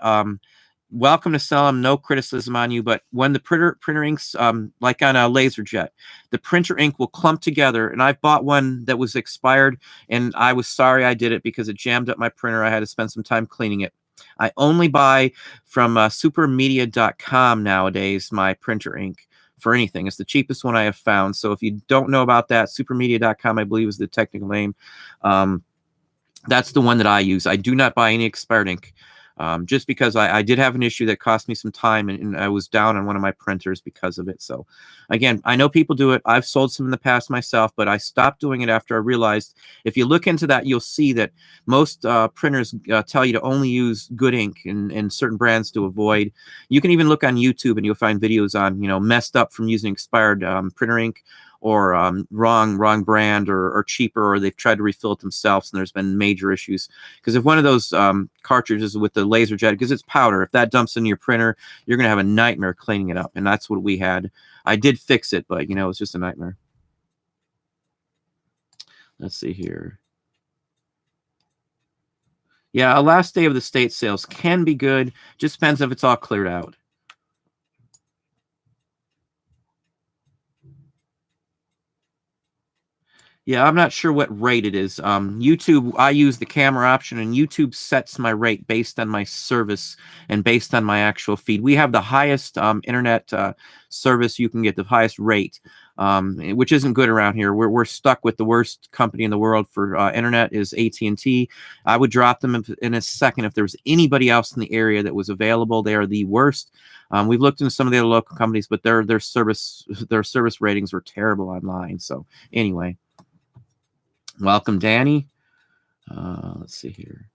Welcome to sell them, no criticism on you, but when the printer inks, like on a LaserJet, the printer ink will clump together, and I've bought one that was expired, and I was sorry I did it because it jammed up my printer. I had to spend some time cleaning it. I only buy from supermedia.com nowadays, my printer ink. For anything. It's the cheapest one I have found. So if you don't know about that, supermedia.com, I believe, is the technical name. That's the one that I use. I do not buy any expired ink. Just because I did have an issue that cost me some time, and I was down on one of my printers because of it. So again, I know people do it. I've sold some in the past myself, but I stopped doing it after I realized if you look into that, you'll see that most printers tell you to only use good ink and certain brands to avoid. You can even look on YouTube and you'll find videos on, messed up from using expired printer ink, or wrong brand, or cheaper, or they've tried to refill it themselves, and there's been major issues. Because if one of those cartridges with the LaserJet, because it's powder, if that dumps into your printer, you're going to have a nightmare cleaning it up, and that's what we had. I did fix it, but, it was just a nightmare. Let's see here. Yeah, a last day of the state sales can be good. Just depends if it's all cleared out. Yeah, I'm not sure what rate it is. YouTube, I use the camera option, and YouTube sets my rate based on my service and based on my actual feed. We have the highest internet service you can get, the highest rate, which isn't good around here. We're stuck with the worst company in the world for internet is AT&T. I would drop them in a second if there was anybody else in the area that was available. They are the worst. We've looked into some of the other local companies, but their service ratings were terrible online. So anyway. Welcome, Danny. Let's see here.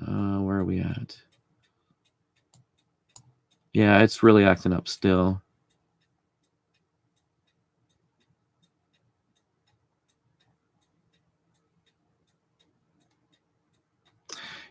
Where are we at? Yeah, it's really acting up still.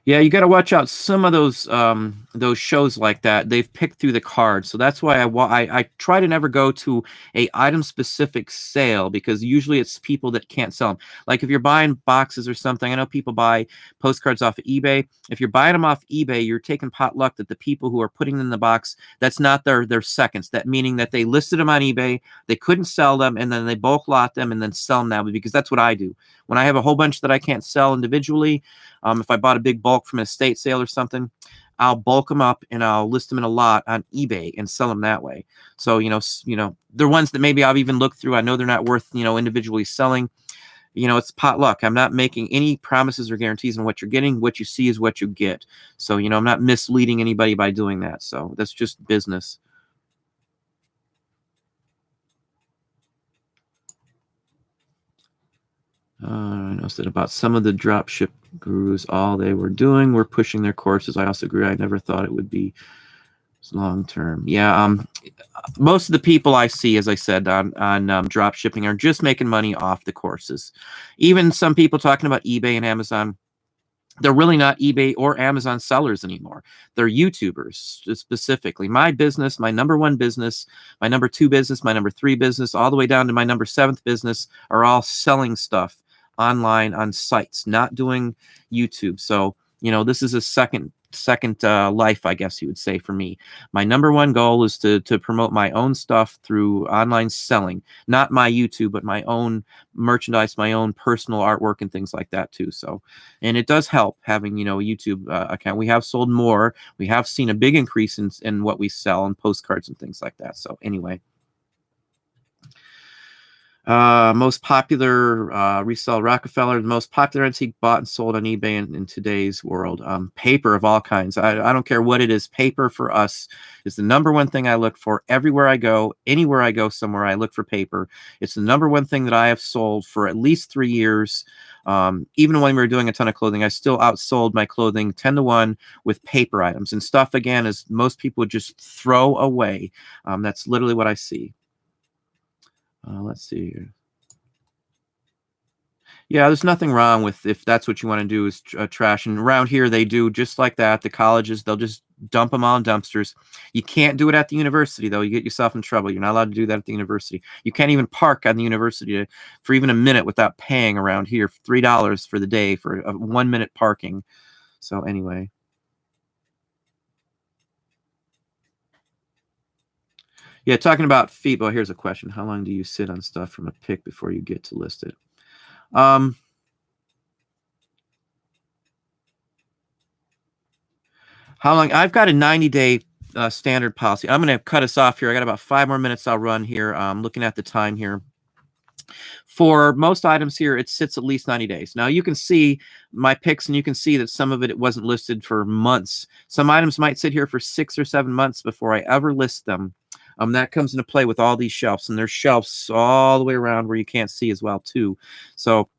Yeah, you got to watch out. Some of those shows like that, they've picked through the cards, so that's why I try to never go to a item specific sale, because usually it's people that can't sell them. Like if you're buying boxes or something, I know people buy postcards off of eBay. If you're buying them off eBay, you're taking pot luck that the people who are putting them in the box, that's not their seconds. That meaning that they listed them on eBay, they couldn't sell them, and then they bulk lot them and then sell them that way, because that's what I do. When I have a whole bunch that I can't sell individually, if I bought a big bulk from an estate sale or something, I'll bulk them up and I'll list them in a lot on eBay and sell them that way. So, they're ones that maybe I've even looked through. I know they're not worth, individually selling. It's pot luck. I'm not making any promises or guarantees on what you're getting. What you see is what you get. So, I'm not misleading anybody by doing that. So that's just business. I noticed that about some of the dropship gurus, all they were doing were pushing their courses. I also agree. I never thought it would be long term. Yeah, most of the people I see, as I said, on drop shipping are just making money off the courses. Even some people talking about eBay and Amazon, they're really not eBay or Amazon sellers anymore. They're YouTubers specifically. My business, my number one business, my number two business, my number three business, all the way down to my number seventh business are all selling stuff online on sites, not doing YouTube. So, this is a second life, I guess you would say, for me. My number one goal is to promote my own stuff through online selling, not my YouTube, but my own merchandise, my own personal artwork and things like that too. So, and it does help having, a YouTube account. We have sold more. We have seen a big increase in what we sell and postcards and things like that. So anyway. Most popular resell Rockefeller, the most popular antique bought and sold on eBay in today's world. Paper of all kinds. I don't care what it is. Paper for us is the number one thing I look for everywhere I go. Anywhere I go somewhere, I look for paper. It's the number one thing that I have sold for at least 3 years. Even when we were doing a ton of clothing, I still outsold my clothing 10 to 1 with paper items. And stuff, again, is most people would just throw away. That's literally what I see. Let's see here. Yeah, there's nothing wrong with if that's what you want to do is trash. And around here, they do just like that. The colleges, they'll just dump them all in dumpsters. You can't do it at the university, though. You get yourself in trouble. You're not allowed to do that at the university. You can't even park on the university for even a minute without paying around here $3 for the day for a 1 minute parking. So anyway. Yeah, talking about feet. Well, here's a question. How long do you sit on stuff from a pick before you get to list it? How long? I've got a 90-day standard policy. I'm going to cut us off here. I got about 5 more minutes I'll run here. Looking at the time here. For most items here, it sits at least 90 days. Now, you can see my picks, and you can see that some of it wasn't listed for months. Some items might sit here for 6 or 7 months before I ever list them. That comes into play with all these shelves, and there's shelves all the way around where you can't see as well, too. So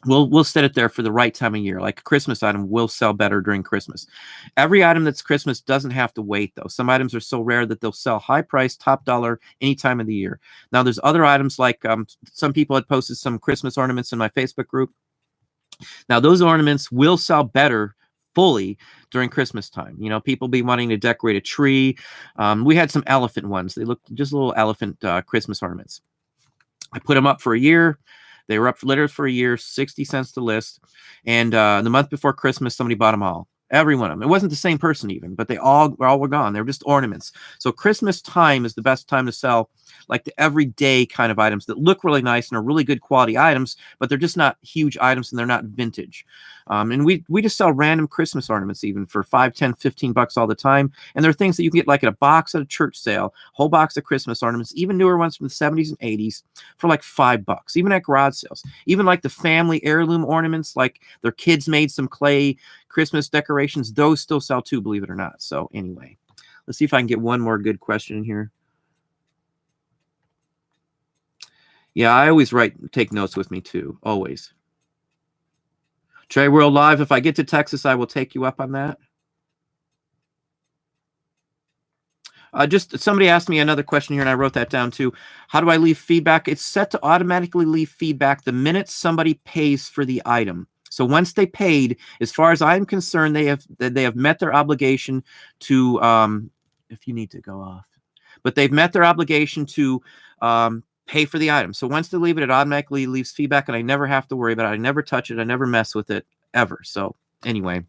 we'll set it there for the right time of year. Like a Christmas item will sell better during Christmas. Every item that's Christmas doesn't have to wait, though. Some items are so rare that they'll sell high price, top dollar, any time of the year. Now, there's other items like some people had posted some Christmas ornaments in my Facebook group. Now, those ornaments will sell better fully during Christmas time. You know, people be wanting to decorate a tree. We had some elephant ones. They looked just little elephant Christmas ornaments. I put them up for a year. They were up for litter for a year, 60 cents to list. And the month before Christmas, somebody bought them all. Every one of them. It wasn't the same person even, but they all were gone. They were just ornaments. So Christmas time is the best time to sell like the everyday kind of items that look really nice and are really good quality items, but they're just not huge items and they're not vintage. And we just sell random Christmas ornaments even for $5, $10, $15 all the time. And they're things that you can get like at a box at a church sale, whole box of Christmas ornaments, even newer ones from the 70s and 80s for like $5, even at garage sales. Even like the family heirloom ornaments, like their kids made some clay Christmas decorations, those still sell too, believe it or not. So anyway, let's see if I can get one more good question in here. Yeah, I always take notes with me too, always. Trade World Live, if I get to Texas, I will take you up on that. Just somebody asked me another question here, and I wrote that down too. How do I leave feedback? It's set to automatically leave feedback the minute somebody pays for the item. So once they paid, as far as I'm concerned, they have met their obligation to. If you need to go off, but they've met their obligation to pay for the item. So once they leave it, it automatically leaves feedback, and I never have to worry about it. I never touch it. I never mess with it ever. So anyway.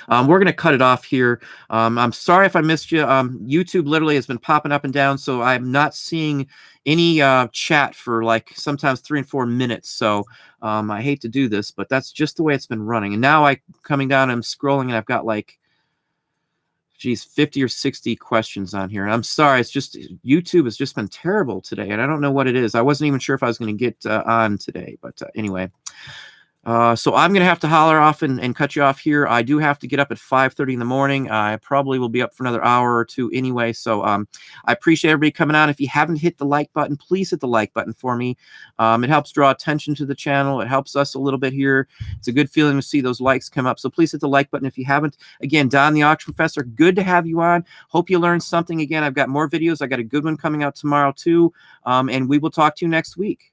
We're going to cut it off here. I'm sorry if I missed you. YouTube literally has been popping up and down, so I'm not seeing any chat for like sometimes 3 and 4 minutes. So I hate to do this, but that's just the way it's been running. And now coming down, I'm scrolling, and I've got like, geez, 50 or 60 questions on here. And I'm sorry, it's just YouTube has just been terrible today, and I don't know what it is. I wasn't even sure if I was going to get on today, but anyway. So I'm going to have to holler off and cut you off here. I do have to get up at 5:30 in the morning. I probably will be up for another hour or two anyway. So I appreciate everybody coming on. If you haven't hit the like button, please hit the like button for me. It helps draw attention to the channel. It helps us a little bit here. It's a good feeling to see those likes come up. So please hit the like button if you haven't. Again, Don the Auction Professor, good to have you on. Hope you learned something. Again, I've got more videos. I got a good one coming out tomorrow too. And we will talk to you next week.